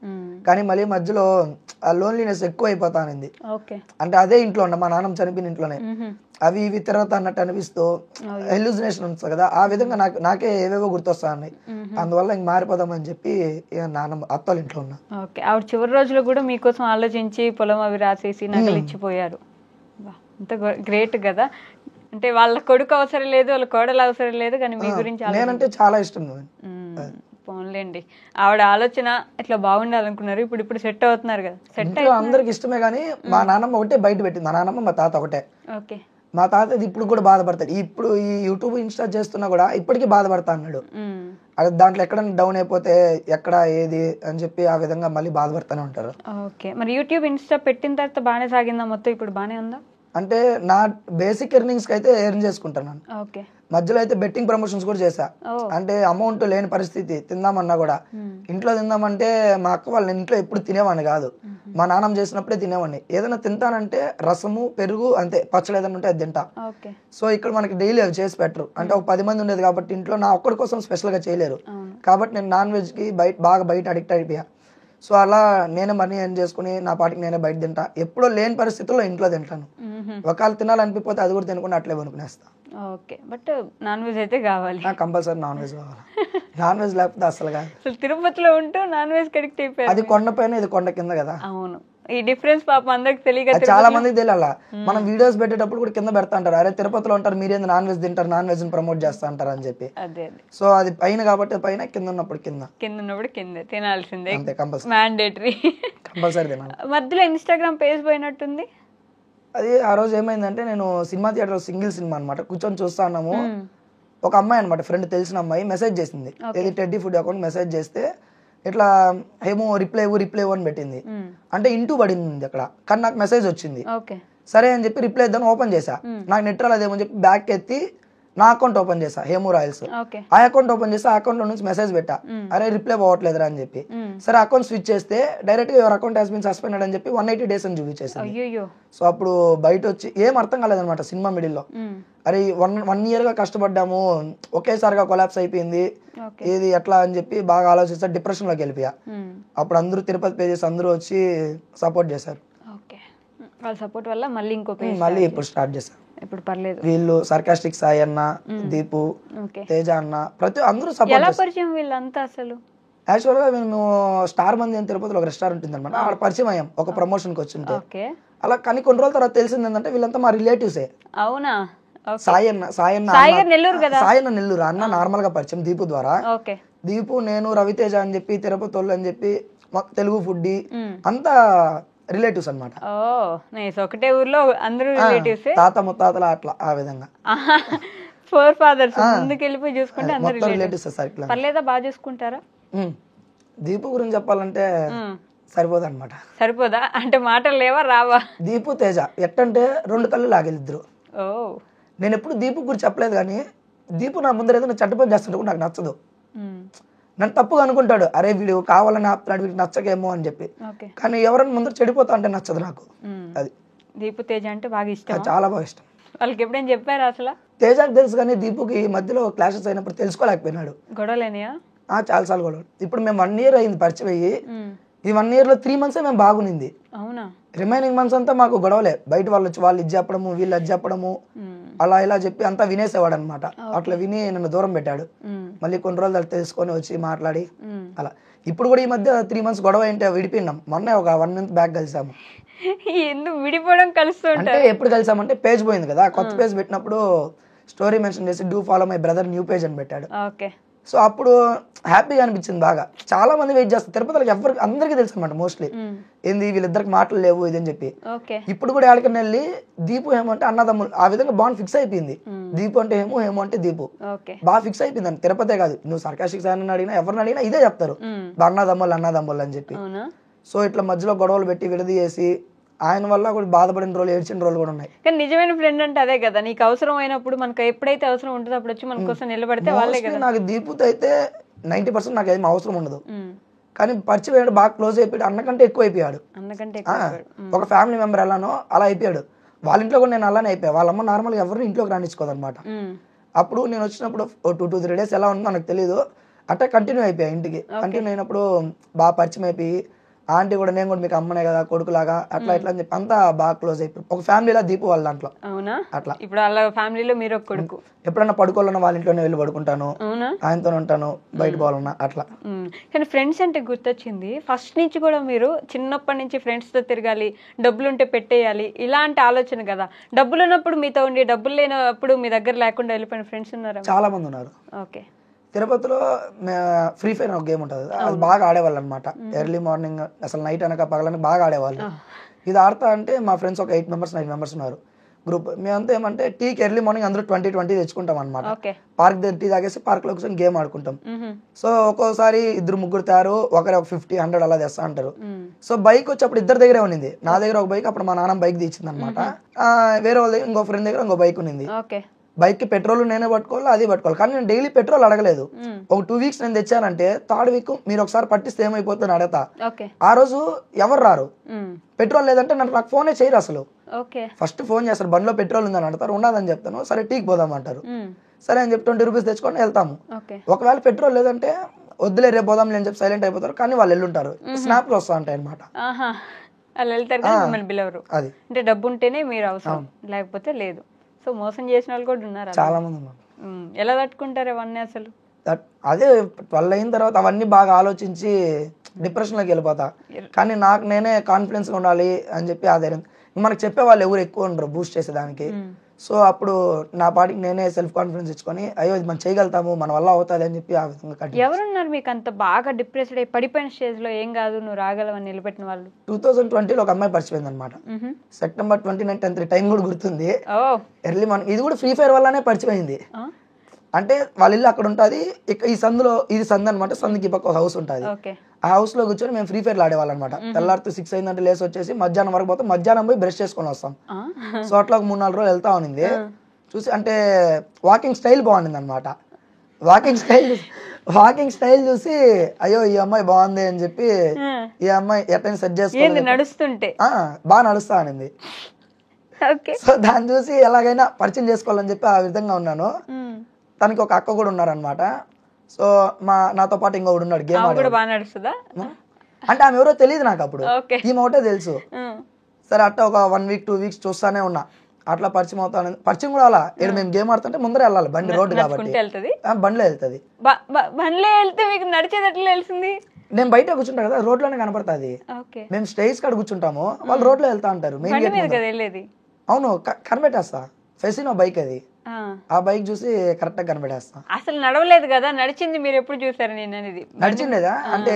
కానీ మళ్ళీ మధ్యలో ఆ లోన్లీనెస్ ఎక్కువ అయిపోతానింది. అంటే అదే ఇంట్లో ఉన్నా, మా నాన్నమ్మ చనిపోయిన ఇంట్లోనే. అవి ఇవి తిరగతా అన్నట్టు అనిపిస్తూ ఎల్యూజినేషన్ ఉంటుంది కదా, ఆ విధంగా నాకే ఏవేవో గుర్తొస్తా ఉన్నాయి. అందువల్ల ఇంక మారిపోదామని చెప్పి నాన్నమ్మ అత్త వాళ్ళ ఇంట్లో ఉన్నా. ఆవిడ చివరి రోజులు కూడా మీకోసం ఆలోచించి పొలం అవి రాసేసి నగలు ఇచ్చిపోయారు. అంత గ్రేట్ కదా. అంటే వాళ్ళ కొడుకు అవసరం లేదు, వాళ్ళ కోడలు అవసరం లేదు, కానీ మీ గురించి నేనంటే చాలా ఇష్టం. పోన్లేండి, ఆవిడ ఆలోచన ఇట్లా బాగుండాలనుకున్నారు, ఇప్పుడు సెట్ అవుతున్నారు కదా. సెట్ అందరికి ఇష్టమే, కానీ మా నాన్నమ్మ ఒకటే బయట పెట్టింది. మా నాన్నమ్మ మా తాత ఒకటే. మా తాత ఇప్పుడు కూడా బాధపడతాడు. ఇప్పుడు ఈ యూట్యూబ్ ఇన్స్టా చేస్తున్నా కూడా ఇప్పటికీ బాధపడతా అన్నాడు. దాంట్లో ఎక్కడైనా డౌన్ అయిపోతే ఎక్కడ ఏది అని చెప్పి ఆ విధంగా మళ్ళీ బాధపడతానే ఉంటారు. మరి యూట్యూబ్ ఇన్స్టా పెట్టిన తర్వాత బాగానే సాగిందా మొత్తం? ఇప్పుడు బాగానే ఉందా? అంటే నా బేసిక్ ఎర్నింగ్స్ కి అయితే ఎర్న్ చేసుకుంటాను. మధ్యలో అయితే బెట్టింగ్ ప్రమోషన్స్ కూడా చేశా. అంటే అమౌంట్ లేని పరిస్థితి, తిందామన్నా కూడా. ఇంట్లో తిందామంటే మా అక్క వాళ్ళ ఇంట్లో ఎప్పుడు తినేవాడిని కాదు, మా నాన్నమ్మ చేసినప్పుడే తినేవాడిని. ఏదైనా తింటానంటే రసము పెరుగు అంతే, పచ్చడి ఏదైనా ఉంటే అది తింటా. సో ఇక్కడ మనకి డైలీ అవి చేసి పెట్టరు. అంటే ఒక 10 మంది ఉండేది కాబట్టి ఇంట్లో నా ఒక్కడి కోసం స్పెషల్ గా చేయలేరు. కాబట్టి నేను నాన్ వెజ్ కి బాగా బయట అడిక్ట్ అయిపోయా. సో అలా నేనే మనీ ఎర్న్ చేసుకుని నా పాటికి నేనే బయట తింటా. ఎప్పుడో లేని పరిస్థితుల్లో ఇంట్లో తింటాను. ఒకవేళ తినాలనిపిపోతే అది కూడా తినకుండా అట్లే కొనుక్కునేస్తా. బట్ నాన్ వెజ్ అయితే కావాలి, కంపల్సరీ నాన్ వెజ్ కావాలి. నాన్ వెజ్ లేకపోతే అసలు కాదు. తిరుపతిలో ఉంటూ నాన్ వెజ్ అడిక్ట్ అయిపోయారు. అది కొండ పైన, ఇది కొండ కింద కదా. అవును, ఈ డిఫరెన్స్ పాపం అందరికి తెలియక చాలా మందికి తెలియాల. మనం వీడియోస్ పెట్టేటప్పుడు కూడా కింద పెడతా అంటారు, అరే తిరుపతిలో ఉంటారు మీరేంది నాన్ వెజ్ తింటారు, నాన్ వెజ్ ప్రమోట్ చేస్తా అంటారు అని చెప్పి. సో అది పైన కాబట్టి పైన, కింద ఉన్నప్పుడు కింద తినాల్సిందే, అంతే కంపల్సరీ, మ్యాండేటరీ, కంపల్సరీ తినాలి. మధ్యలో ఇన్స్టాగ్రామ్ పేజ్ పోయినట్టుంది. అది ఆ రోజు ఏమైందంటే, నేను సినిమా థియేటర్ సింగిల్ సినిమా అనమాట, కూర్చొని చూస్తా ఉన్నాము. ఒక అమ్మాయి అనమాట, ఫ్రెండ్ తెలిసిన అమ్మాయి మెసేజ్ చేసింది. ఇది టెడ్డీ ఫుడ్ అకౌంట్ మెసేజ్ చేస్తే ఇట్లా ఏమో రిప్లై అని పెట్టింది. అంటే ఇంటూ పడింది అక్కడ, కానీ నాకు మెసేజ్ వచ్చింది. సరే అని చెప్పి రిప్లై ఇద్దాం ఓపెన్ చేసా. నాకు నెట్ రాలేదేమో చెప్పి బ్యాక్ ఎత్తి నా అకౌంట్ ఓపెన్ చేసా, హేమూ రాయల్స్. ఆ అకౌంట్ ఓపెన్ చేసి ఆ అకౌంట్ లో నుంచి మెసేజ్ పెట్టా, అరే రిప్లై పోవట్లేదురా అని చెప్పి. సరే అకౌంట్ స్విచ్ చేస్తే డైరెక్ట్ గా your account has been suspended అని చెప్పి 180 days అని చూపించేసింది. సో అప్పుడు బయట వచ్చి ఏం అర్థం కాలేదన్నమాట సినిమా మిడిల్ లో. అరే 1 year గా కష్టపడ్డాము, ఒకేసారిగా కొలాప్స్ అయిపోయింది, ఇది ఎట్లా అని చెప్పి బాగా ఆలోచిస్తా డిప్రెషన్ లోకి వెళ్ళిపోయా. అప్పుడు అందరూ తిరుపతి పేజెస్ అందరూ వచ్చి సపోర్ట్ చేశారు. వాళ్ళ సపోర్ట్ వల్ల మళ్ళీ ఇంకో పేజ్ మళ్ళీ ఇప్పుడు స్టార్ట్ చేశాను. ఇప్పుడు పర్లేదు. వీళ్ళు సర్కాస్టిక్ సాయి అన్న, దీపు, తేజ అన్న, అందరూ సపోర్ట్. ఎలా పరిచయం వీళ్ళంతా అసలు? యాక్చువల్ గా మేము స్టార్ మంది అని తిరుపతిలో ఒక రెస్టారెంట్ ఉంది అనమాట, అక్కడ పరిచయం అయ్యాం ఒక ప్రమోషన్ కి వచ్చింటే. అలా కానీ కొన్ని రోజుల తర్వాత తెలిసింది ఏంటంటే వీళ్ళంతా మా రిలేటివ్సే. అవునా? సాయి అన్న నెల్లూరు అన్న నార్మల్ గా పరిచయం దీపు ద్వారా. దీపు, నేను, రవితేజ అని చెప్పి, తిరుపతి వాళ్ళు అని చెప్పి, తెలుగు ఫుడ్ అంతా రిలేటివ్స్ అన్నమాట. ఒకటే ఊర్లో అందరూ రిలేటివ్స్, తాత ముత్తాతల అట్లా ఆ విధంగా ఫోర్ ఫాదర్స్ ముందుకు వెళ్ళిపోయి చూసుకుంటే అందరూ రిలేటివ్స్. పర్లేదా? బాగా చూసుకుంటారా? దీపు గురించి చెప్పాలంటే సరిపోదు అనమాట. సరిపోదా అంటే మాటలు లేవా రావా? దీపు తేజ ఎట్టంటే 2 కళ్ళు లాగేద్దరు. నేను ఎప్పుడు దీపు గురించి చెప్పలేదు, కానీ దీపు నా ముందర ఏదైనా చెడ్డ పని చేస్తుంటే కూడా నాకు నచ్చదు. నన్ను తప్పుగా అనుకుంటాడు, అరే వీడు కావాలని ఆపుతున్నాడు, వీడికి నచ్చకేమో అని చెప్పి. కానీ ఎవరైనా ముందర చెడిపోతా అంటే నచ్చదు నాకు. అది దీపు తేజ అంటే బాగా ఇష్టం, చాలా బాగా ఇష్టం. వాళ్ళకి ఎప్పుడైనా చెప్పారా అసలు? తేజకి తెలుసు, కానీ దీపుకి మధ్యలో క్లాషెస్ అయినప్పుడు తెలుసుకోలేకపోయినాడు. గొడవలేనియా? చాలాసార్లు గొడవలు. ఇప్పుడు మేము 1 year అయింది పరిచయం అయ్యి. ఈ 1 year లో 3 months మేము బాగునింది. అవునా? రిమైనింగ్ మంత్స్ అంతా మాకు గొడవలే. బయట వాళ్ళు వచ్చి వాళ్ళు ఇది చెప్పడము, వీళ్ళు అది చెప్పడము, అలా ఇలా చెప్పి అంతా వినేసేవాడు అనమాట. అట్లా విని నన్ను దూరం పెట్టాడు. మళ్ళీ కొన్ని రోజులు తెలుసుకొని వచ్చి మాట్లాడి అలా. ఇప్పుడు కూడా ఈ మధ్య 3 months గొడవ ఏంటో విడిపోయినాం. మొన్న ఒక 1 month బ్యాక్ కలిసాము. ఎందుకు విడిపోవడం? అంటే ఎప్పుడు కలిసామంటే పేజ్ పోయింది కదా, కొత్త పేజ్ పెట్టినప్పుడు స్టోరీ మెన్షన్ చేసి do follow my brother new page అని పెట్టాడు. సో అప్పుడు హ్యాపీగా అనిపించింది బాగా. చాలా మంది వెయిట్ చేస్తారు తిరుపతిలో, ఎవరికి అందరికీ తెలుసు అనమాట మోస్ట్లీ ఏంది వీళ్ళిద్దరికి మాటలు లేవు ఇది అని చెప్పి. ఇప్పుడు కూడా ఎక్కడికైనా వెళ్ళి దీపు హేమో అంటే అన్నదమ్ములు ఆ విధంగా బాండ్ ఫిక్స్ అయిపోయింది. దీపు అంటే హేమో, హేమో అంటే దీపు, బాగా ఫిక్స్ అయిపోయింది అని. తిరుపతే కాదు, నువ్వు సర్కాస్టిక్ సార్ అడిగినా ఎవరిని అడిగినా ఇదే చెప్తారు, అన్నదమ్ములు అని చెప్పి. సో ఇట్లా మధ్యలో గొడవలు పెట్టి విడదీసి ఆయన వల్ల కూడా బాధపడిన రోజులు, ఏడ్చిన రోజులు కూడా ఉన్నాయి. కానీ నిజమైన ఫ్రెండ్ అంటే అదే కదా, నీకు అవసరం అయినప్పుడు మనకు ఎప్పుడైతే అవసరం ఉంటుందో అప్పుడు వచ్చి మన కోసం నిలబడితే వాళ్ళే కదా. నాకు దీపుతో అయితే 90% నాకు ఏం అవసరం ఉండదు, కానీ పరిచయం అయ్యాడు, బాగా క్లోజ్ అయిపోయాడు, అన్నకంటే ఎక్కువ అయిపోయాడు. ఒక ఫ్యామిలీ మెంబర్ ఎలానో అలా అయిపోయాడు. వాళ్ళ ఇంట్లో కూడా నేను అలానే అయిపోయా. వాళ్ళమ్మ నార్మల్గా ఎవరిని ఇంట్లోకి రానిచ్చుకోదనమాట. అప్పుడు నేను వచ్చినప్పుడు 2-3 days ఎలా ఉందో నాకు తెలియదు, అట్లా కంటిన్యూ అయిపోయా. ఇంటికి కంటిన్యూ అయినప్పుడు బాగా పరిచయం అయిపోయి ఆంటీ కూడా నేను కూడా మీకు అమ్మనే కదా కొడుకులాగా అట్లా ఇట్లా అని చెప్పి అంతా బాగా క్లోజ్ అయిపోయి ఒక ఫ్యామిలీలా దీపు వాళ్ళ దాంట్లో. అట్లా ఇప్పుడు వాళ్ళ ఫ్యామిలీలో మీరు ఒక కొడుకు. ఎప్పుడన్నా పడుకోవాలన్నా వాళ్ళ ఇంట్లోనే వెళ్ళి పడుకుంటాను, ఆయనతో ఉంటాను, బయట పోవాలన్నా అట్లా. కానీ ఫ్రెండ్స్ అంటే గుర్తొచ్చింది, ఫస్ట్ నుంచి కూడా మీరు చిన్నప్పటి నుంచి ఫ్రెండ్స్ తో తిరగాలి, డబ్బులు ఉంటే పెట్టేయాలి ఇలాంటి ఆలోచన కదా. డబ్బులు ఉన్నప్పుడు మీతో ఉండి, డబ్బులు లేనప్పుడు మీ దగ్గర లేకుండా వెళ్ళిపోయిన ఫ్రెండ్స్ ఉన్నారా? చాలా మంది ఉన్నారు. ఓకే. తిరుపతిలో ఫ్రీ ఫైర్ ఒక గేమ్ ఉంటుంది, అది బాగా ఆడేవాళ్ళు అనమాట. ఎర్లీ మార్నింగ్ అసలు నైట్ అనక పగలని బాగా ఆడేవాళ్ళు. ఇది ఆడతా అంటే మా ఫ్రెండ్స్ ఒక 8 members 9 members ఉన్నారు గ్రూప్. మేమంతా ఏమంటే టీకి ఎర్లీ మార్నింగ్ అందరూ 20 తెచ్చుకుంటాం అనమాట. పార్క్ దగ్గర టీ తాగేసి పార్క్ లో కూర్చొని గేమ్ ఆడుకుంటాం. సో ఒక్కోసారి 2-3 తారు, ఒకరు ఒక 50-100 అలా తెస్తా అంటారు. సో బైక్ వచ్చి అప్పుడు ఇద్దరు దగ్గరే ఉన్నింది. నా దగ్గర ఒక బైక్, అప్పుడు మా నాన్న బైక్ తీసింది అనమాట. వేరే వాళ్ళ దగ్గర ఇంకో ఫ్రెండ్ దగ్గర ఇంకో బైక్ ఉన్నింది. బైక్ కి పెట్రోల్ నేనే పట్టుకోవాలి, అది పట్టుకోవాలి. కానీ నేను డైలీ పెట్రోల్ అడగలేదు. ఒక 2 weeks నేను తెచ్చానంటే 3rd week మీరు ఒకసారి పట్టిస్తే ఏమైపోతుంది అడగతా. ఆ రోజు ఎవరు రారు, పెట్రోల్ లేదంటే నాకు ఫోనే చేయరు అసలు. ఫస్ట్ ఫోన్ చేస్తారు, బండిలో పెట్రోల్ ఉందని అడతారు, ఉండదని చెప్తాను, సరే టీకి పోదాం అంటారు. సరే అని చెప్పి 20 rupees తెచ్చుకొని వెళ్తాము. ఒకవేళ పెట్రోల్ లేదంటే వద్దులే రేపు పోదాం అని చెప్పి సైలెంట్ అయిపోతారు. కానీ వాళ్ళు వెళ్ళుంటారు, స్నాప్ లో వస్తా ఉంటాయి అనమాట. అది అంటే డబ్బు ఉంటేనే మీరు అవసరం, లేకపోతే లేదు. సో మోసం చేసిన వాళ్ళు కూడా ఉన్నారు, చాలా మంది ఉన్నారు. ఎలా తట్టుకుంటారు అవన్నీ అసలు? అదే 12 అయిన తర్వాత అవన్నీ బాగా ఆలోచించి డిప్రెషన్ లోకి వెళ్ళిపోతా. కానీ నాకు నేనే కాన్ఫిడెన్స్ గా ఉండాలి అని చెప్పి ఆ ధైర్యం. మనకు చెప్పే వాళ్ళు ఎవరు ఎక్కువ ఉండరు బూస్ట్ చేసేదానికి. సో అప్పుడు నా పాటికి నేనే సెల్ఫ్ కాన్ఫిడెన్స్ ఇచ్చుకొని అయ్యో ఇది మనం చేయగలుగుతాము, మన వల్ల అవుతుంది అని చెప్పి ఆ విధంగా. ఎవరున్నారు మీకు అంత బాగా డిప్రెస్డ్ అయ్యి పడిపోయిన స్టేజ్ లో ఏం కాదు నువ్వు రాగలవని నిలబెట్టిన వాళ్ళు? 2020లో ఒక అమ్మాయి పరిచిపోయింది అనమాట. September 29, 10 టైం కూడా గుర్తుంది. ఎర్లీ మార్నింగ్ ఇది కూడా ఫ్రీ ఫైర్ వల్లనే పరిచిపోయింది. అంటే వాళ్ళ ఇల్లు అక్కడ ఉంటుంది, ఈ సందులో ఇది సందు అనమాట. సందుకి పక్క ఒక హౌస్ ఉంటుంది. ఆ హౌస్ లో కూర్చొని మేము ఫ్రీ ఫైర్ ఆడేవాళ్ళం అనమాట. తెల్లారితో 6 అయిందంటే లేసి వచ్చేసి మధ్యాహ్నం వరకు పోతాం, మధ్యాహ్నం పోయి బ్రష్ చేసుకొని వస్తాం. సో అట్లా ఒక 3-4 రోజులు వెళ్తా ఉన్నింది. చూసి అంటే వాకింగ్ స్టైల్ బాగుండింది అనమాట. వాకింగ్ స్టైల్ చూసి అయ్యో ఈ అమ్మాయి బాగుంది అని చెప్పి ఈ అమ్మాయి ఎట్లయినా సెట్ చేసుకుంటే నడుస్తుంటే బాగా నడుస్తా అనింది. సో దాన్ని చూసి ఎలాగైనా పరిచయం చేసుకోవాలని చెప్పి ఆ విధంగా ఉన్నాను. తనకి ఒక అక్క కూడా ఉన్నారనమాట. సో నాతో పాటు ఇంకొకడు ఉన్నాడు, గేమ్ ఆడే. అంటే ఆమె ఎవరో తెలియదు నాకు అప్పుడు, ఈమె ఒకటే తెలుసు. సరే అట్లా ఒక 1 వీక్ 2 వీక్స్ చూస్తానే ఉన్నా. అట్లా పరిచయం అవుతాను. పరిచయం కూడా అలా ఇక్కడ మేము గేమ్ ఆడుతుంటే ముందరే వెళ్ళాలి, బండి రోడ్డు కాబట్టి బండిలో వెళ్తుంది. బండిలో వెళ్తే మీకు నడిచేది ఎట్లా తెలిసింది? నేను బయట కూర్చుంటా కదా, రోడ్లోనే కనపడుతుంది. మేము స్టేజ్ కాడ కూర్చుంటాము, వాళ్ళు రోడ్లో వెళ్తా అంటారు. మెయిన్ గేట్ అవును కనిపెట్టేస్తా. ఫెసినో బైక్ అది, ఆ బైక్ చూసి కరెక్ట్ గా కనిపెట్టేస్తా. అసలు నడవలేదు కదా, నడిచింది మీరు ఎప్పుడు చూసారు? నేను అనేది నడిచిండేదా అంటే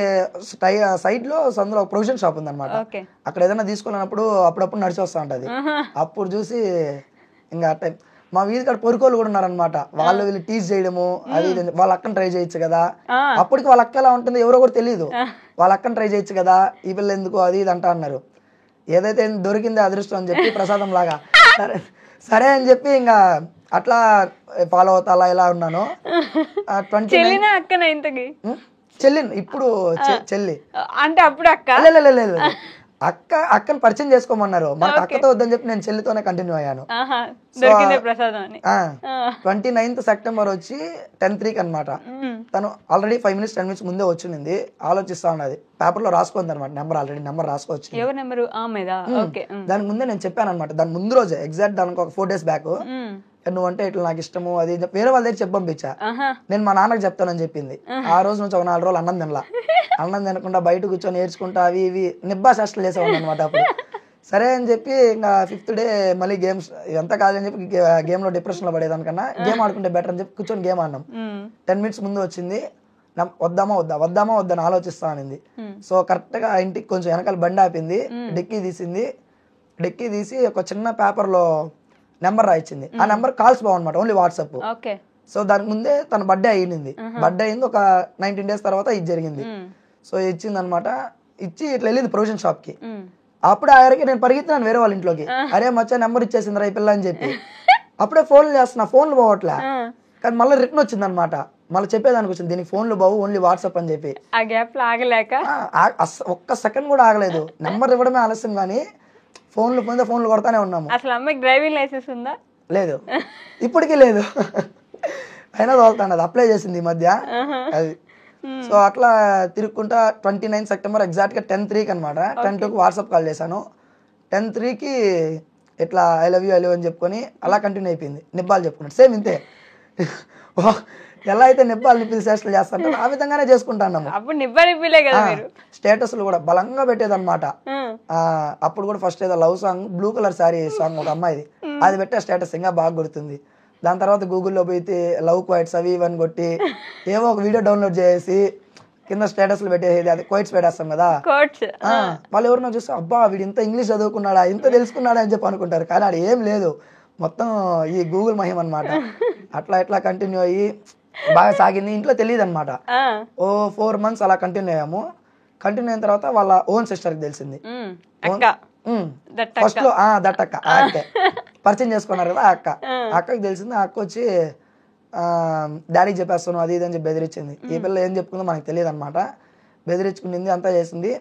సైడ్ లో సందులో ప్రొవిజన్ షాప్ ఉంది అనమాట. అక్కడ ఏదైనా తీసుకోవాలన్నప్పుడు అప్పుడప్పుడు నడిచి వస్తా ఉంటది. అప్పుడు చూసి ఇంకా టైం మా వీధి కాడ పొరుకోళ్ళు కూడా ఉన్నారనమాట. వాళ్ళు వీళ్ళు టీజ్ చేయడము అది వాళ్ళ అక్కని ట్రై చేయొచ్చు కదా. అప్పటికి వాళ్ళ అక్క ఎలా ఉంటుంది ఎవరో కూడా తెలియదు. వాళ్ళ అక్కని ట్రై చేయొచ్చు కదా, ఈ పిల్ల ఎందుకు అది ఇది అంటా అన్నారు. ఏదైతే దొరికిందే అదృష్టం అని చెప్పి ప్రసాదం లాగా సరే అని చెప్పి ఇంకా అట్లా ఫాలో అవుతా అలా ఇలా ఉన్నాను. 29 చెల్లి ఇప్పుడు చెల్లి అంటే అప్పుడు అక్క అక్కని పరిచయం చేసుకోమన్నారు. మనకు అక్కతో వద్దని చెప్పి నేను చెల్లితోనే కంటిన్యూ అయ్యాను. 29th సెప్టెంబర్ వచ్చి 10:03 అనమాట. తను ఆల్రెడీ 5 minutes 10 minutes ముందే వచ్చింది. ఆలోచిస్తా ఉన్నది, పేపర్ లో రాసుకుంది అనమాట. ఆల్రెడీ నెంబర్ రాసుకోవచ్చు. దాని ముందే నేను చెప్పాను అనమాట. దాని ముందు రోజే ఎగ్జాక్ట్ దానికి ఒక 4 days బ్యాక్ నువ్వంటే ఇట్లా నాకు ఇష్టము అది వేరే వాళ్ళ దగ్గర చెప్పి పంపించా. నేను మా నాన్నకి చెప్తానని చెప్పింది. ఆ రోజు నుంచి ఒక 4 రోజులు అన్నం తినలా. అన్నం తినకుండా బయట కూర్చొని నేర్చుకుంటా అవి ఇవి నిబ్బా శాస్త్రాలు చేసేవాడు అనమాట. అప్పుడు సరే అని చెప్పి ఇంకా 5th day మళ్ళీ గేమ్స్ ఇదంతా కాదని చెప్పి గేమ్ లో డిప్రెషన్ లో పడేదానికన్నా గేమ్ ఆడుకుంటే బెటర్ అని చెప్పి కూర్చొని గేమ్ ఆడినాం. 10 minutes ముందు వచ్చింది. వద్దామా వద్దని ఆలోచిస్తా అనింది. సో కరెక్ట్ గా ఇంటికి కొంచెం వెనకాల బండి ఆపింది, డిక్కీ తీసింది. డిక్కీ తీసి ఒక చిన్న పేపర్ లో నెంబర్ రాయించింది. ఆ నెంబర్ కాల్స్ బాగున్నమాట, ఓన్లీ వాట్సాప్. సో దానికి ముందే తన బర్త్డే అయ్యింది. బర్త్డే అయింది ఒక 19 days తర్వాత ఇది జరిగింది. సో ఇచ్చింది అనమాట. ఇచ్చి ఇట్లా వెళ్ళింది ప్రొవిజన్ షాప్ కి. అప్పుడు ఆయనకి నేను పరిగెత్తినాను వేరే వాళ్ళ ఇంట్లోకి. అరే మచ్చా నెంబర్ ఇచ్చేసింది రా ఈ పిల్ల అని చెప్పి. అప్పుడే ఫోన్లు చేస్తున్నా, ఫోన్లు పోవట్లే. కానీ మళ్ళీ రిటర్న్ వచ్చింది అనమాట. మళ్ళీ చెప్పేదానికి వచ్చింది దీనికి ఫోన్లు బావు ఓన్లీ వాట్సాప్ అని చెప్పి. ఒక్క సెకండ్ కూడా ఆగలేదు. నెంబర్ ఇవ్వడమే ఆలస్యం కానీ ఫోన్లు కొడతానే ఉన్నాము. అసలు అమ్మాయికి డ్రైవింగ్ లైసెన్స్ ఉందా? లేదు, ఇప్పటికీ లేదు. అయినా తోలుతాను, అది అప్లై చేసింది ఈ మధ్య అది. సో అట్లా తిరుక్కుంటా 29 సెప్టెంబర్ ఎగ్జాక్ట్ గా 10:03 అనమాట. 10:02 వాట్సాప్ కాల్ చేశాను. 10:03 ఇట్లా ఐ లవ్ యూ అని చెప్పుకొని అలా కంటిన్యూ అయిపోయింది. నిబ్బాలు చెప్పుకున్నాడు సేమ్ ఇంతే. ఎలా అయితే నిబ్బాలు నిబ్బిలు చేష్టలు చేస్తాను ఆ విధంగానే చేసుకుంటాను. స్టేటస్లు కూడా బలంగా పెట్టేదన్నమాట. అప్పుడు కూడా ఫస్ట్ ఏదో love song blue colour sari song ఒక అమ్మాయిది అది పెట్టే స్టేటస్ ఇంకా బాగా గుర్తుంది. దాని తర్వాత గూగుల్లో పోయితే లవ్ క్వైట్స్ అవి ఇవన్నీ కొట్టి ఏవో ఒక వీడియో డౌన్లోడ్ చేసి కింద స్టేటస్లు పెట్టేది. అది క్వైట్స్ పెట్టేస్తాం కదా. వాళ్ళు ఎవరినో చూస్తే అబ్బా వీడు ఇంత ఇంగ్లీష్ చదువుకున్నాడా ఇంత తెలుసుకున్నాడా అని చెప్పి అనుకుంటారు. కానీ అది ఏం లేదు, మొత్తం ఈ గూగుల్ మహిమ అనమాట. అట్లా ఎట్లా కంటిన్యూ అయ్యి బాగా సాగింది. ఇంట్లో తెలియదు అనమాట. ఓ 4 months అలా కంటిన్యూ అయ్యాము. కంటిన్యూ అయిన తర్వాత వాళ్ళ ఓన్ సిస్టర్ కి తెలిసింది. ఫస్ట్ లో దట్టక్క అక్కే పరిచయం చేసుకున్నారు కదా అక్క. అక్కకి తెలిసింది. ఆ అక్క వచ్చి డాడీకి చెప్పేస్తాను అది ఇది అని చెప్పి బెదిరించింది. ఈ పిల్ల ఏం చెప్పుకుందో మనకు తెలియదు అనమాట. బెదిరించుకునింది అంతా చేసింది.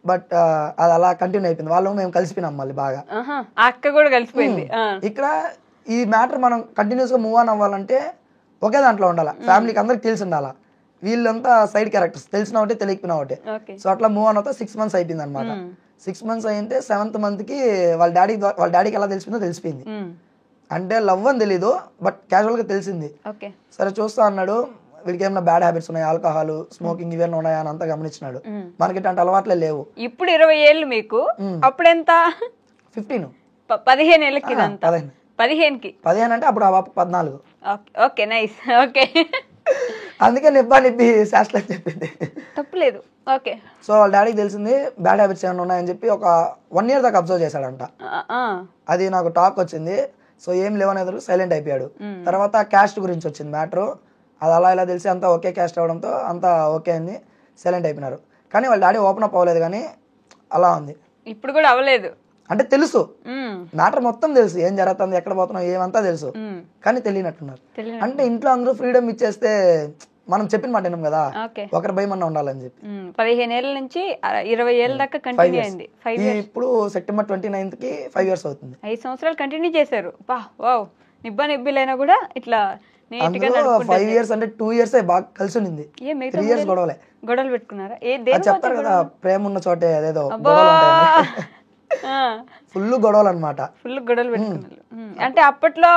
బట్ అది అలా కంటిన్యూ అయిపోయింది. వాళ్ళు మేము కలిసిపోయినాం మళ్ళీ బాగా. అక్క కూడా కలిసిపోయింది. ఇక్కడ ఈ మ్యాటర్ మనం కంటిన్యూస్ గా మూవ్ ఆన్ అవ్వాలంటే ఒకే దాంట్లో ఉండాలా, ఫ్యామిలీకి అందరికి తెలిసి ఉండాలా. వీళ్ళంతా సైడ్ క్యారెక్టర్స్ తెలిసిన ఒకటే తెలియకపోయినా ఒకటే. సో అట్లా మూవ్ ఆన్ అవుతా 6 months అయిపోయింది అనమాట. 6 months అయితే 7th month కి వాళ్ళ డాడీకి ఎలా తెలిసిందో తెలిసిపోయింది. అంటే లవ్ అని తెలీదు బట్ క్యాజువల్ గా తెలిసింది. సరే చూస్తా అన్నాడు. వీడికి ఏమైనా బ్యాడ్ హ్యాబిట్స్ ఉన్నాయి, ఆల్కహాల్ స్మోకింగ్ ఇవన్నీ ఉన్నాయా అని అంతా గమనించినాడు. మనకి ఇట్లాంటి అలవాట్లే లేవు. ఇప్పుడు 20 ఏళ్ళు మీకు, అప్పుడు ఎంత? 15 15 ఏళ్ళకి 15 అంటే అప్పుడు 14. Okay nice. ఓకే అందుకే నిబ్బి శాస్త్ర చెప్పింది, తప్పులేదు. ఓకే. సో వాళ్ళ డాడీకి తెలిసింది బ్యాడ్ హ్యాబిట్స్ ఏమైనా ఉన్నాయని చెప్పి ఒక 1 year దాకా అబ్జర్వ్ చేశాడంట. అది నాకు టాక్ వచ్చింది. సో ఏం లేవనేది సైలెంట్ అయిపోయాడు. తర్వాత క్యాస్ట్ గురించి వచ్చింది మ్యాటర్. అది అలా ఇలా తెలిసి అంతా ఓకే క్యాస్ట్ అవడంతో అంతా ఓకే అని సైలెంట్ అయిపోయినారు. కానీ వాళ్ళ డాడీ ఓపెన్ అప్ అవ్వలేదు. కానీ అలా ఉంది. ఇప్పుడు కూడా అవ్వలేదు అంటే తెలుసు, మ్యాటర్ మొత్తం తెలుసు, ఏం జరుగుతుంది ఎక్కడ పోతున్నాం ఏమంతా తెలుసు. కానీ తెలియనట్టున్నారు. అంటే ఇంట్లో అందరూ ఫ్రీడమ్ ఇచ్చేస్తే మనం చెప్పిన మాట విన్నాం కదా, ఒకరి భయం అన్న ఉండాలని చెప్పి 15 ఏళ్ళ నుంచి 20 ఏళ్ళ దాకా కంటిన్యూ అయింది. ఇప్పుడు September 29th కి 5 years అవుతుంది. 5 సంవత్సరాలు కంటిన్యూ చేశారు. వావ్. నిబ్బిలైనా కూడా ఇట్లా 5 years అంటే 2 years బాగా కలిసి ఉంది. 3 years గొడవలు పెట్టుకున్నారా? చెప్తారు కదా ప్రేమ ఉన్న చోటే అదేదో ఫుల్ గొడవలు అనమాట. ఫుల్ గొడవలు పెట్టుకున్నారు. అంటే అప్పట్లో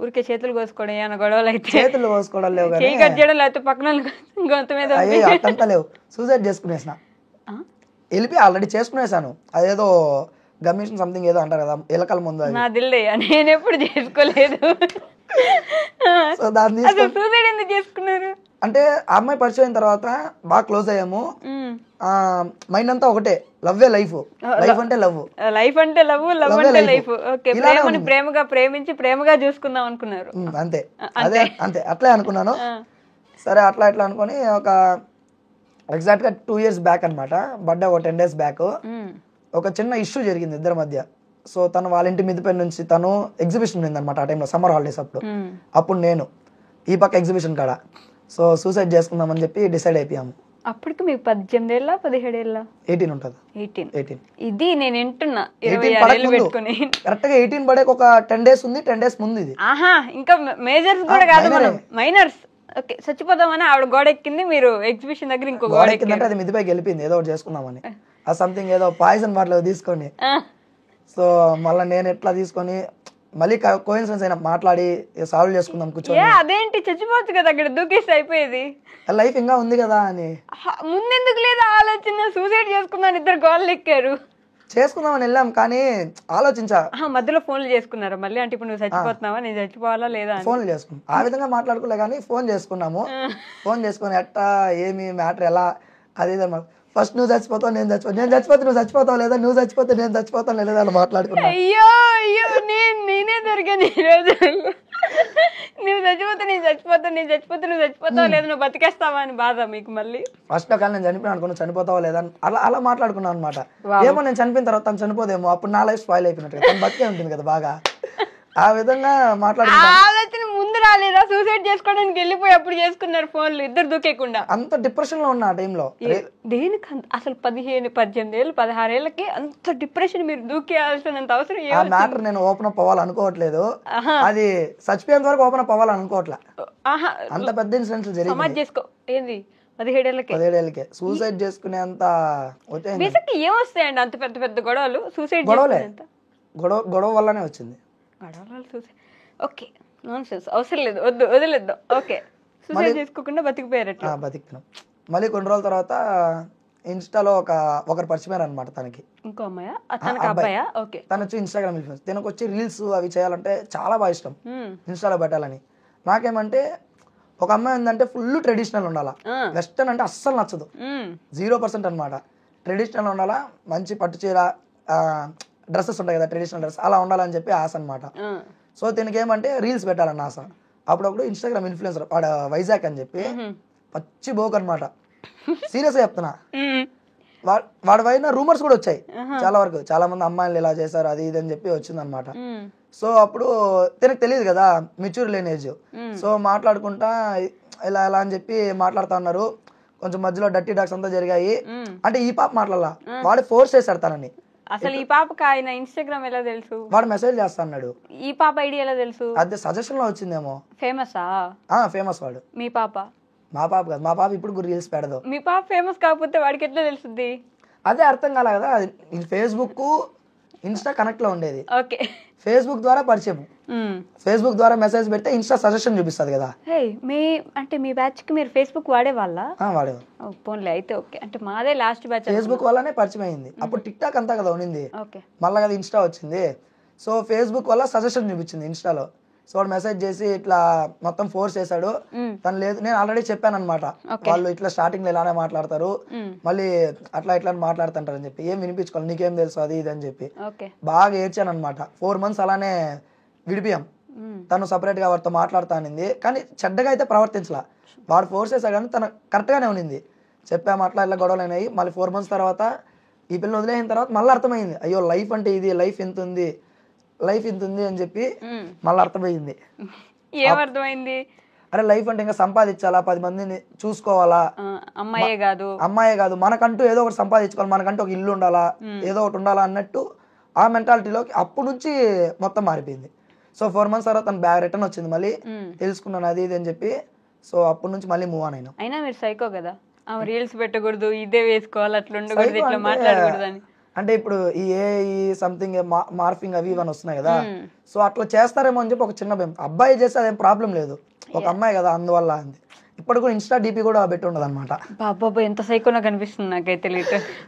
ఊరికే చేతులు కోసుకోవడం ఏమైనా గొడవలు అయితే చేతులు కోసుకోవడం లేవు కానీ చేయి కట్ చేయడం, లేకపోతే పక్కన గొంతు మీద అయ్యే అట్టంతా లేవు. సూసైడ్ చేసుకునేసిన వెళ్ళిపోయి ఆల్రెడీ చేసుకునేసాను. అదేదో గమేషన్ సంథింగ్ ఏదో అంటారు కదా ఎలకల ముందు, నా దిల్లయ్యా నేను ఎప్పుడు చేసుకోలేదు. సో దాన్ని సూసైడ్ ఎందుకు చేసుకున్నారు అంటే ఆ అమ్మాయి పరిచయం అయిన తర్వాత బాగా క్లోజ్ అయ్యాము. మైండ్ అంతా ఒకటే, లవ్వే లైఫ్, లైఫ్ అంటే లవ్, లైఫ్ అంటే లవ్, లవ్ అంటే లైఫ్. ఓకే, ప్రేమని ప్రేమగా ప్రేమించి ప్రేమగా చూసుకుందాం అనుకున్నారు. అంతే, అదే అంతే అట్లే అనుకున్నాను. సరే అట్లా ఎట్లా అనుకుని ఒక ఎగ్జాక్ట్ గా 2 years బ్యాక్ అనమాట, బర్త్డే ఒక 10 days బ్యాక్ ఒక చిన్న ఇష్యూ జరిగింది ఇద్దరి మధ్య. సో తను వాళ్ళ ఇంటి మిద్దిపై నుంచి తను ఎగ్జిబిషన్ ఉంది అనమాట ఆ టైంలో, సమ్మర్ హాలిడేస్ అప్పుడు నేను ఈ పక్క ఎగ్జిబిషన్ కాడ. సో సూసైడ్ చేసుకుందామని చెప్పి డిసైడ్ అయిపోయాము. అప్పటికి మీకు 18 ఏళ్ళ 17 ఏళ్ళ 18 ఉంటుంది. 18 ఇది నేను వింటున్నా. 18 పెట్టుకుని కరెక్ట్ గా 18 పడే ఒక 10 days ఉంది, 10 days ముందు ఇది. ఆహా, ఇంకా మేజర్స్ కూడా కాదు, మనం మైనర్స్. ఓకే, చచ్చిపోదామని ఆవిడ గోడ ఎక్కింది, మీరు ఎగ్జిబిషన్ దగ్గర ఇంకో గోడ ఎక్కిందంటే అది మిద్దిపైకి వెళ్ళిపోయింది ఏదో ఒకటి చేసుకుందామని. ఆ సంథింగ్ ఏదో పాయిజన్ బాటిల్ తీసుకొని, సో మళ్ళీ నేను ఎట్లా తీసుకొని మళ్ళీ కోయిన్సిడెన్స్ అయినా మాట్లాడి సాల్వ్ చేసుకుందాం కూర్చొని. అదేంటి చచ్చిపోవచ్చు కదా అక్కడ దూకేస్తే అయిపోయేది, లైఫ్ ఇంకా ఉంది కదా అని. ముందెందుకు లేదా ఆలోచన, సూసైడ్ చేసుకుందాం ఇద్దరు గోడలు ఎక్కారు. చేసుకుందామని వెళ్ళాం కానీ ఆలోచించా, మధ్యలో ఫోన్లు చేసుకున్నారు మళ్ళీ. అంటే ఇప్పుడు నువ్వు చచ్చిపోతున్నావా, నేను చచ్చిపోవాలా లేదా? ఫోన్లు చేసుకున్నాం, ఆ విధంగా మాట్లాడుకోలే కానీ ఫోన్ చేసుకున్నాము. ఫోన్ చేసుకుని ఎట్టా ఏమి మ్యాటర్ ఎలా అది ఫస్ట్ నువ్వు చచ్చిపోతావు నేను చచ్చిపోతే నువ్వు చచ్చిపోతావు లేదా, నువ్వు చచ్చిపోతే నేను చచ్చిపోతాను లేదా అని మాట్లాడుకున్నా. అయ్యో అయ్యో, నేనే దొరికాను ఈరోజు. నువ్వు చచ్చిపోతే నేను చచ్చిపోతాను, నేను చచ్చిపోతే నువ్వు చచ్చిపోతావు లేదా, నువ్వు బతికేస్తావా అని బాధ మీకు మళ్ళీ. ఫస్ట్ ఒకవేళ నేను చనిపోయినా అనుకున్నా చనిపోతావా లేదా అలా అలా మాట్లాడుకున్నాను అనమాట. ఏమో నేను చనిపోయిన తర్వాత తను చనిపోదేమో, అప్పుడు నా లైఫ్ స్పాయిల్ అయిపోయినట్టు, తను బతికే ఉంటుంది కదా బాగా. ఆ విధంగా ఆలోచన ముందు రాలేదా? సూసైడ్ చేసుకోవడానికి వెళ్ళిపోయి అప్పుడు చేసుకున్నారు ఫోన్లు ఇద్దరు దూకేకుండా. అంత డిప్రెషన్ లో ఉన్నా ఆ టైంలో. దేనికి అసలు 15, 18 ఏళ్ళు 16 ఏళ్ళకి అంత డిప్రెషన్ మీరు దూకేయాల్సినంత అవసరం? ఆ మ్యాటర్ నేను ఓపెన్ అప్ అవ్వాలనుకోవట్లేదు, అది చచ్చిపోయేంత వరకు ఓపెన్ అప్ అవ్వాలనుకోవట్లే. అంత పెద్ద ఇన్సిడెంట్స్ జరిగింది. చేసుకో ఏంది 17 ఏళ్ళకే సూసైడ్ చేసుకునేంత ఏమొస్తాయండి అంత పెద్ద పెద్ద గొడవలు? సూసైడ్ గొడవ వల్లనే వచ్చింది. ఓకే, నాన్సెన్స్, అవసరం లేదు, వదిలేద్దాం. ఓకే, సూసైడ్ చేసుకోకుండా బతికిపోయారట్లా. బతికినాం. మళ్ళీ కొన్ని రోజుల తర్వాత ఇన్స్టాలో ఒకరు పరిచయం అనమాట తనకి. ఇంకో అమ్మాయా? తనకి అబ్బాయా? ఓకే. తను వచ్చి ఇన్స్టాగ్రామ్ ఇన్ఫ్లుయెన్స్, తనకు వచ్చి రీల్స్ అవి చేయాలంటే చాలా బాగా ఇష్టం, ఇన్స్టాలో పెట్టాలని. నాకేమంటే ఒక అమ్మాయి ఏంటంటే ఫుల్ ట్రెడిషనల్ ఉండాలా, వెస్టర్న్ అంటే అస్సలు నచ్చదు, 0% అనమాట. ట్రెడిషనల్ ఉండాలా, మంచి పట్టు చీర డ్రెస్సెస్ ఉంటాయి కదా ట్రెడిషనల్ డ్రెస్, అలా ఉండాలని చెప్పి ఆశ అనమాట. సో దీనికి ఏమంటే రీల్స్ పెట్టాలన్న ఆశ. అప్పుడప్పుడు ఇన్స్టాగ్రామ్ ఇన్ఫ్లుయెన్సర్ వాడు వైజాగ్ అని చెప్పి పచ్చి బోక్ అనమాట, సీరియస్గా చెప్తున్నా. వాడి పైన రూమర్స్ కూడా వచ్చాయి చాలా వరకు, చాలా మంది అమ్మాయిలు ఇలా చేశారు అది ఇది అని చెప్పి వచ్చింది అనమాట. సో అప్పుడు తనకు తెలియదు కదా, మెచ్యూర్ లేని ఏజ్. సో మాట్లాడుకుంటా ఇలా ఎలా అని చెప్పి మాట్లాడుతా ఉన్నారు. కొంచెం మధ్యలో డర్టీ డాక్స్ అంతా జరిగాయి. అంటే ఈ పాప మాట్లాడాల, వాడు ఫోర్స్ చేశాడు తనని. అసలు ఈ పాపకి ఆయన ఇన్స్టాగ్రామ్ ఎలా తెలుసు? వాడు మెసేజ్ చేస్తా అన్నాడు. ఈ పాప ఐడి ఎలా తెలుసు? అదే సజెషన్ లో వచ్చిందేమో. ఫేమసా? ఫేమస్ వాడు. మీ పాప? మా పాప కాదు, మా పాప ఇప్పుడు రీల్స్ పెడదు. మీ పాప ఫేమస్ కాకపోతే వాడికి ఎట్లా తెలుస్తుంది? అదే అర్థం కాలే కదా. ఫేస్బుక్ ఇన్స్టా కనెక్ట్ లో ఉండేది. ఓకే, ఫేస్బుక్ ద్వారా పరిచయం. ఫేస్బుక్ ద్వారా మెసేజ్ పెడితే ఇన్స్టా సజెషన్ చూపిస్తుంది కదా. అంటే మీ బ్యాచ్ కి మీరు ఫేస్బుక్ వాడేవాళ్ళ? వాడేవాళ్ళు. పోన్లే అయితే ఓకే. అంటే మాదే లాస్ట్ బ్యాచ్ ఫేస్బుక్ వల్లనే పరిచయం అయింది. అప్పుడు టిక్ టాక్ అంతా కదా ఉన్నింది, మళ్ళీ కదా ఇన్స్టా వచ్చింది. సో ఫేస్బుక్ వల్ల సజెషన్ చూపించింది ఇన్స్టాలో. సో వాడు మెసేజ్ చేసి ఇట్లా మొత్తం ఫోర్స్ చేశాడు. తను లేదు, నేను ఆల్రెడీ చెప్పాను అనమాట, వాళ్ళు ఇట్లా స్టార్టింగ్ లో ఇలానే మాట్లాడతారు, మళ్ళీ అట్లా ఇట్లా మాట్లాడుతుంటారు అని చెప్పి. ఏం వినిపించుకోవాలి, నీకేం తెలుసు అది ఇది అని చెప్పి బాగా ఏడ్చాను అనమాట. 4 months అలానే విడిపోయాం. తను సపరేట్ గా వాడితో మాట్లాడుతానింది కానీ చెడ్డగా అయితే ప్రవర్తించలా. వాడు ఫోర్స్ చేశాడు కానీ తను కరెక్ట్ గానే ఉన్నింది. చెప్పాము అట్లా ఇలా గొడవలు అయినాయి. మళ్ళీ 4 months తర్వాత ఈ పిల్లలు వదిలేసిన తర్వాత మళ్ళీ అర్థమైంది, అయ్యో లైఫ్ అంటే ఇది, లైఫ్ ఇంత ఉంది అని చెప్పి మళ్ళీ అర్థమైంది. ఏమర్థమైంది? అరే లైఫ్ అంటే ఇంకా సంపాదించాలా, 10 మందిని చూసుకోవాలా, అమ్మాయే కాదు మనకంటూ ఏదో ఒకటి సంపాదించుకోవాలి, మనకంటూ ఒక ఇల్లు ఉండాలా, ఏదో ఒకటి ఉండాలా అన్నట్టు ఆ మెంటాలిటీలోకి అప్పటి నుంచి మొత్తం మారిపోయింది. సో 4 months తర్వాత తన బ్యాగ్ రిటర్న్ వచ్చింది, మళ్ళీ తెలుసుకున్నాను అది ఇది అని చెప్పి. సో అప్పటి నుంచి మళ్ళీ మూవ్ ఆన్ అయినా. అయినా మీరు సైకో కదా, రీల్స్ పెట్టకూడదు, ఇదే వేసుకోవాలి, అట్లా ఉండకూడదు, ఇట్లా మాట్లాడకూడదు అని. అంటే ఇప్పుడు ఈ సంథింగ్ మార్ఫింగ్ అవి ఇవన్నీ వస్తున్నాయి కదా, సో అట్లా చేస్తారేమో అని చెప్పి ఒక చిన్న భయం. అబ్బాయి చేస్తే అదేం ప్రాబ్లం లేదు, ఒక అమ్మాయి కదా అందువల్ల అంది. ఇప్పుడు కూడా ఇన్స్టా డీపీ కూడా పెట్టి ఉండదు అనమాట. బాబా ఎంత సైకోనా కనిపిస్తుంది నాకైతే.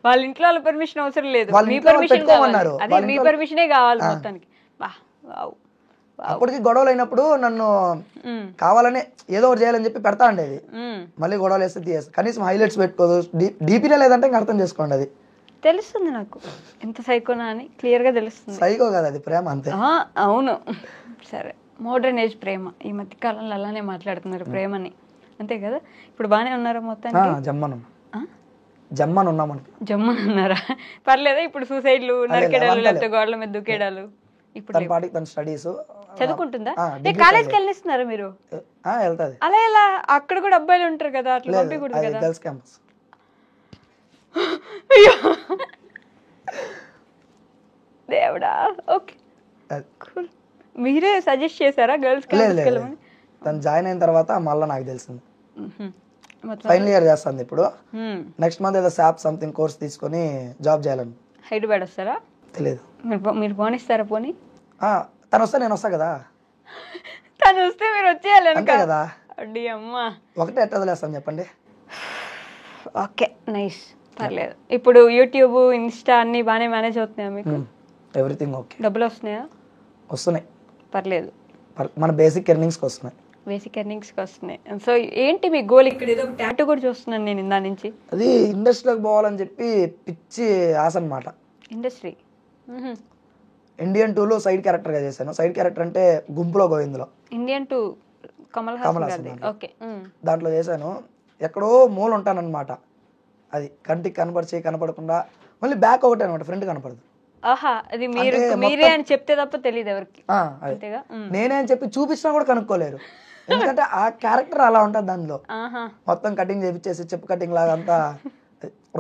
వాళ్ళ ఇంట్లో వాళ్ళ పర్మిషన్ అవసరం లేదు, వాళ్ళ మీ ఇంట్లో పర్మిషన్ పెట్టుకోమన్నారు. అదే మీ పర్మిషనే కావాలి మొత్తానికి. అప్పటికి గొడవలు అయినప్పుడు నన్ను కావాలనే ఏదో ఒకటి చేయాలని చెప్పి పెడతా ఉండేది. మళ్ళీ గొడవలు వేస్తే తీయేస్తా, కనీసం హైలైట్స్ పెట్టుకోదు, డీపీనే లేదంటే ఇంకా అర్థం చేసుకోండి. అది తెలుస్తుంది నాకు ఎంత సైకోనా అని, క్లియర్ గా తెలుస్తుంది. సైకో కదా, అది ప్రేమ అంతే. అవును సరే, మోడర్న్ ఏజ్ ప్రేమ. ఈ మధ్య కాలంలో అలానే మాట్లాడుతున్నారు ప్రేమని, అంతే కదా. ఇప్పుడు బానే ఉన్నారా మొత్తానికి? జమ్మన్ ఉన్నామని. జమ్మన్ ఉన్నారా? పర్లేదా ఇప్పుడు? సూసైడ్లు, నరికేడాలు, లేకపోతే గోడల మీద దూకేడాలు? ఇప్పుడు తన స్టడీస్ చదువుకుంటుందా? కాలేజ్కి వెళ్ళిస్తున్నారా మీరు? వెళ్తాది. అలా ఎలా? అక్కడ కూడా అబ్బాయిలు ఉంటారు కదా, అట్లా పంపించకూడదు కదా. Girls campus. అయ్యో దేవుడా. ఓకే మీరే సజెస్ట్ చేశారా గర్ల్స్ క్యాంపస్కి వెళ్ళమని? తను జాయిన్ అయిన తర్వాత మళ్ళీ నాకు తెలిసింది. ఫైనల్ ఇయర్ చేస్తుంది ఇప్పుడు. నెక్స్ట్ మంత్ ఏదో శాప్ సంథింగ్ కోర్స్ తీసుకొని జాబ్ చేయాలని. హైదరాబాద్ వస్తారా? తెలియదు. మీరు పోనిస్తారా? పోనీ తను వస్తే నేను వస్తా కదా. తను వస్తే మీరు వచ్చేయాలి అంతే కదా. అడ్డి అమ్మా, ఒకటే ఎట్లా వదిలేస్తాను చెప్పండి. ఓకే నైస్, పర్లేదు. ఇప్పుడు యూట్యూబ్, ఇన్స్టా అన్ని బాగానే మేనేజ్ అవుతున్నాయా మీకు? Everything okay. డబ్బులు వస్తున్నాయా? వస్తున్నాయి, పర్లేదు. మన బేసిక్ ఎర్నింగ్స్కి వస్తున్నాయి. బేసిక్ ఎర్నింగ్స్కి వస్తున్నాయి. సో ఏంటి మీ గోల్? ఇక్కడ ఏదో ఒక టాటూ కూడా చూస్తున్నాను నేను ఇందా నుంచి. అది ఇండస్ట్రీలోకి పోవాలని చెప్పి పిచ్చి ఆశ అనమాట. ఇండస్ట్రీ ఇండియన్ 2లో సైడ్ క్యారెక్టర్ గా చేశాను. సైడ్ క్యారెక్టర్ అంటే గుంపులో గోవిందులో. ఇండియన్ 2 కమల్ హాసన్. ఓకే, దాంట్లో చేశాను. ఎక్కడో మూల ఉంటానన్నమాట. అది కంటికి కనపడకుండా మళ్ళీ బ్యాక్ ఒకటే అనమాట, ఫ్రంట్ కనపడదు. ఆహా, అది మీరే అని చెప్తే తప్ప తెలియదు ఎవరికి. నేనే అని చెప్పి చూపించినా కూడా కనుక్కోలేరు, ఎందుకంటే ఆ క్యారెక్టర్ అలా ఉంటుంది దానిలో. మొత్తం కటింగ్ చేపించేసి చెప్పు కటింగ్ లాగా అంతా.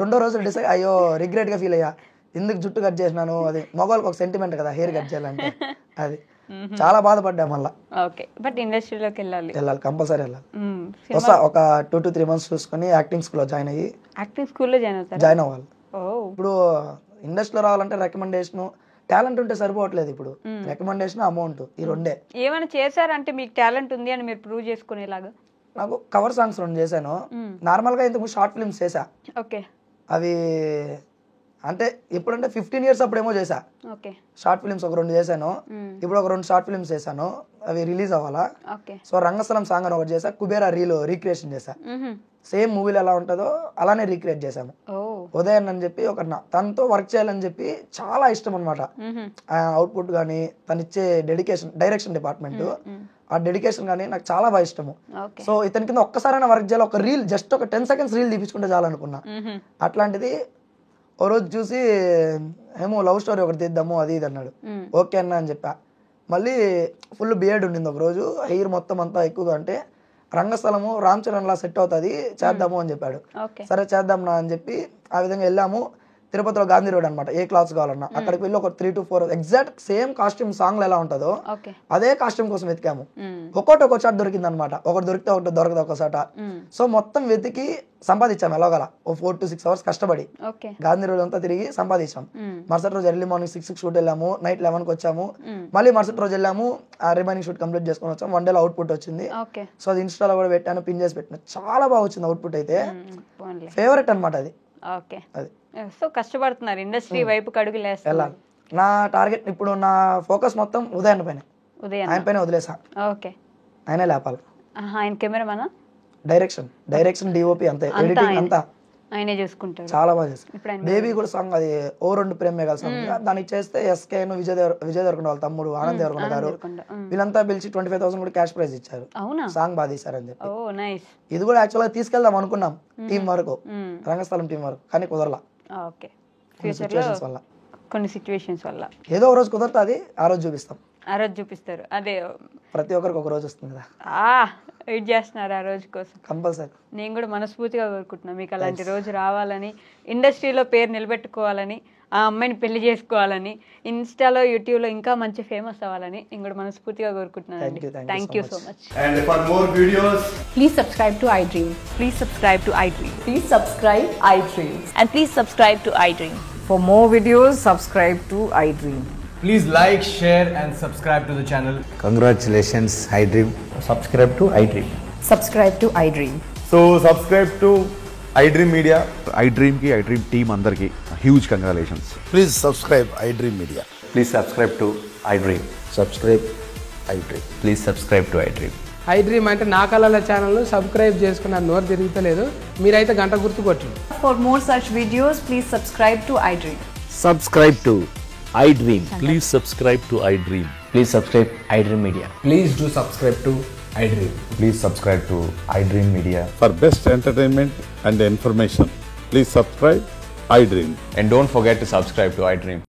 రెండో రోజు డిసైడ్ అయ్యో రిగ్రెట్ గా ఫీల్ అయ్యా, ఎందుకు జుట్టు కట్ చేసినాను. అది మగవాళ్ళకి ఒక సెంటిమెంట్ కదా హెయిర్ కట్ చేయాలంటే, అది చాలా బాధపడ్డా. మళ్ళీ బట్ ఇండస్ట్రీలోకి వెళ్ళాలి, కంపల్సరీ వెళ్ళాలి. వస్తా ఒక 2 to 3 months చూసుకుని యాక్టింగ్ స్కూల్లో జాయిన్ అయ్యి. యాక్టింగ్ స్కూల్లో జాయిన్ అవ్వాలి. ఇప్పుడు ఇండస్ట్రీలో రావాలంటే రికమెండేషన్, టాలెంట్ ఉంటే సరిపోవట్లేదు. ఇప్పుడు రికమెండేషన్, అమౌంట్, ఈ రెండే. ఏమైనా చేశారంటే మీకు టాలెంట్ ఉంది అని మీరు ప్రూవ్ చేసుకునేలాగా? నాకు కవర్ సాంగ్స్ 2 చేశాను. నార్మల్ గా ఇంతకు షార్ట్ ఫిల్మ్స్ చేశా. ఓకే, అవి అంటే ఎప్పుడంటే 15 years అప్పుడేమో చేశా. షార్ట్ ఫిల్మ్స్ ఒక 2 చేశాను. ఇప్పుడు ఒక 2 షార్ట్ ఫిల్మ్స్ చేశాను, అవి రిలీజ్ అవ్వాలా. సో రంగస్థలం సాంగ్ అని ఒకటి చేశా, కుబేరా రీక్రియేషన్ చేశా. సేమ్ మూవీలో ఎలా ఉంటుందో అలానే రీక్రియేట్ చేశాము. ఉదయన్ అని చెప్పి ఒక తనతో వర్క్ చేయాలని చెప్పి చాలా ఇష్టం అనమాట. అవుట్పుట్ కానీ తను ఇచ్చే డెడికేషన్, డైరెక్షన్ డిపార్ట్మెంట్, ఆ డెడికేషన్ కానీ నాకు చాలా బాగా ఇష్టము. సో ఇతని కింద ఒక్కసారైనా వర్క్ చేయాలి, ఒక రీల్ జస్ట్ ఒక 10 seconds రీల్ తీపించుకుంటే చాలనుకున్నా. అట్లాంటిది ఓ రోజు చూసి ఏమో లవ్ స్టోరీ ఒకటి తీద్దాము అది ఇది అన్నాడు. ఓకే అన్న అని చెప్పా. మళ్ళీ ఫుల్ బియర్డ్ ఉండింది ఒక రోజు, హెయిర్ మొత్తం అంతా ఎక్కువగా. అంటే రంగస్థలము రామ్ చరణ్ లా సెట్ అవుతుంది, చేద్దాము అని చెప్పాడు. సరే చేద్దాం నా అని చెప్పి ఆ విధంగా వెళ్ళాము. తిరుపతిలో గాంధీ రోడ్ అనమాట, ఏ క్లాత్స్ కావాలన్నా అక్కడికి వెళ్ళి ఒక 3 to 4 exact same costume song ఎలా ఉంటుందో అదే కాస్ట్యూమ్ కోసం వెతికాము. ఒక్కో చోట దొరికింది అనమాట, ఒకటి దొరికితే ఒకటి దొరకదు ఒక చోట. సో మొత్తం వెతికి సంపాదించాము ఎలాగలా, ఓ 4 to 6 hours కష్టపడి గాంధీ రోడ్ అంతా తిరిగి సంపాదించాం. మరుసటి రోజు ఎర్లీ మార్నింగ్ 6 షూట్ వెళ్ళాము, నైట్ 11కి వచ్చాము. మళ్ళీ మరుసటి రోజు వెళ్ళాము, ఆ రిమైనింగ్ షూట్ కంప్లీట్ చేసుకుని వచ్చాము. 1 day అవుట్పుట్ వచ్చింది. సో అది ఇన్స్టాలో కూడా పెట్టాను, పిన్ చేసి పెట్టాను. చాలా బాగా వచ్చింది అవుట్పుట్, అయితే ఫేవరెట్ అనమాట అది. అది సో కష్టపడుతున్నారు, ఇండస్ట్రీ వైపు అడుగులు వేస్తున్నారు. నా టార్గెట్ ఇప్పుడు, నా ఫోకస్ మొత్తం ఉదయన్ పైన, ఆయన పైన వదిలేసా. ఓకే, ఆయనే లేపాలి. ఆయన కెమెరామేనా? డైరెక్షన్ డిఓపి అంతే, ఎడిటింగ్ అంతా ఆయనే చూసుకుంటారు. చాలా బాగా చేస్తారు. బేబీ కూడా సాంగ్ అది ఓ 2 ప్రేమ్ మేఘాల సాంగ్, దానికి చేస్తే ఎస్కేను విజయ్ దేవరకొండ వాళ్ళ తమ్ముడు ఆనంద్ దేవరకొండ గారు వీళ్ళంతా పిలిచి 25,000 కూడా క్యాష్ ప్రైజ్ ఇచ్చారు. సాంగ్ బాగా తీశారని చెప్పి. ఇది కూడా యాక్చువల్ గా తీసుకెళ్దాం అనుకున్నాం టీం వరకు, రంగస్థలం టీం వరకు, కానీ కుదరలా. కొన్ని సిచ్యువేషన్స్ వల్ల ఏదో ఒక రోజు కుదరతాది, ఆ రోజు చూపిస్తారు. అదే ప్రతి ఒక్కరికి ఒక రోజు వస్తుంది కదా, వెయిట్ చేస్తున్నారు ఆ రోజు కోసం. కంపల్సరీ. నేను కూడా మనస్ఫూర్తిగా కోరుకుంటున్నాను మీకు అలాంటి రోజు రావాలని, ఇండస్ట్రీలో పేరు నిలబెట్టుకోవాలని, ఆ అమ్మాయిని పెళ్లి చేసుకోవాలని, ఇన్స్టాలో యూట్యూబ్లో ఇంకా మంచి ఫేమస్ అవ్వాలని నేను కూడా మనస్ఫూర్తిగా కోరుకుంటున్నాను. Thank you so much. And for more videos, please subscribe to iDream. Please subscribe to iDream. Please subscribe iDream. And please subscribe to iDream. For more videos, subscribe to iDream. Please like, share and subscribe to the channel. Congratulations, iDream. Subscribe to iDream. Subscribe to iDream. So subscribe to iDream Media. iDream ki iDream team andarki huge congratulations. Please subscribe iDream Media. Please subscribe to iDream. Subscribe iDream. Please subscribe to iDream. iDream అంటే నా కళల channel subscribe చేసుకున్న నోరు తిరుగుతలేదు మీరైతే గంట గుర్తు కొట్టండి. For more such videos, please subscribe to iDream. Subscribe to iDream. Please subscribe to iDream. Please subscribe iDream Media. Please do subscribe to iDream. Please subscribe to iDream Media. For best entertainment and information, please subscribe iDream. And don't forget to subscribe to iDream.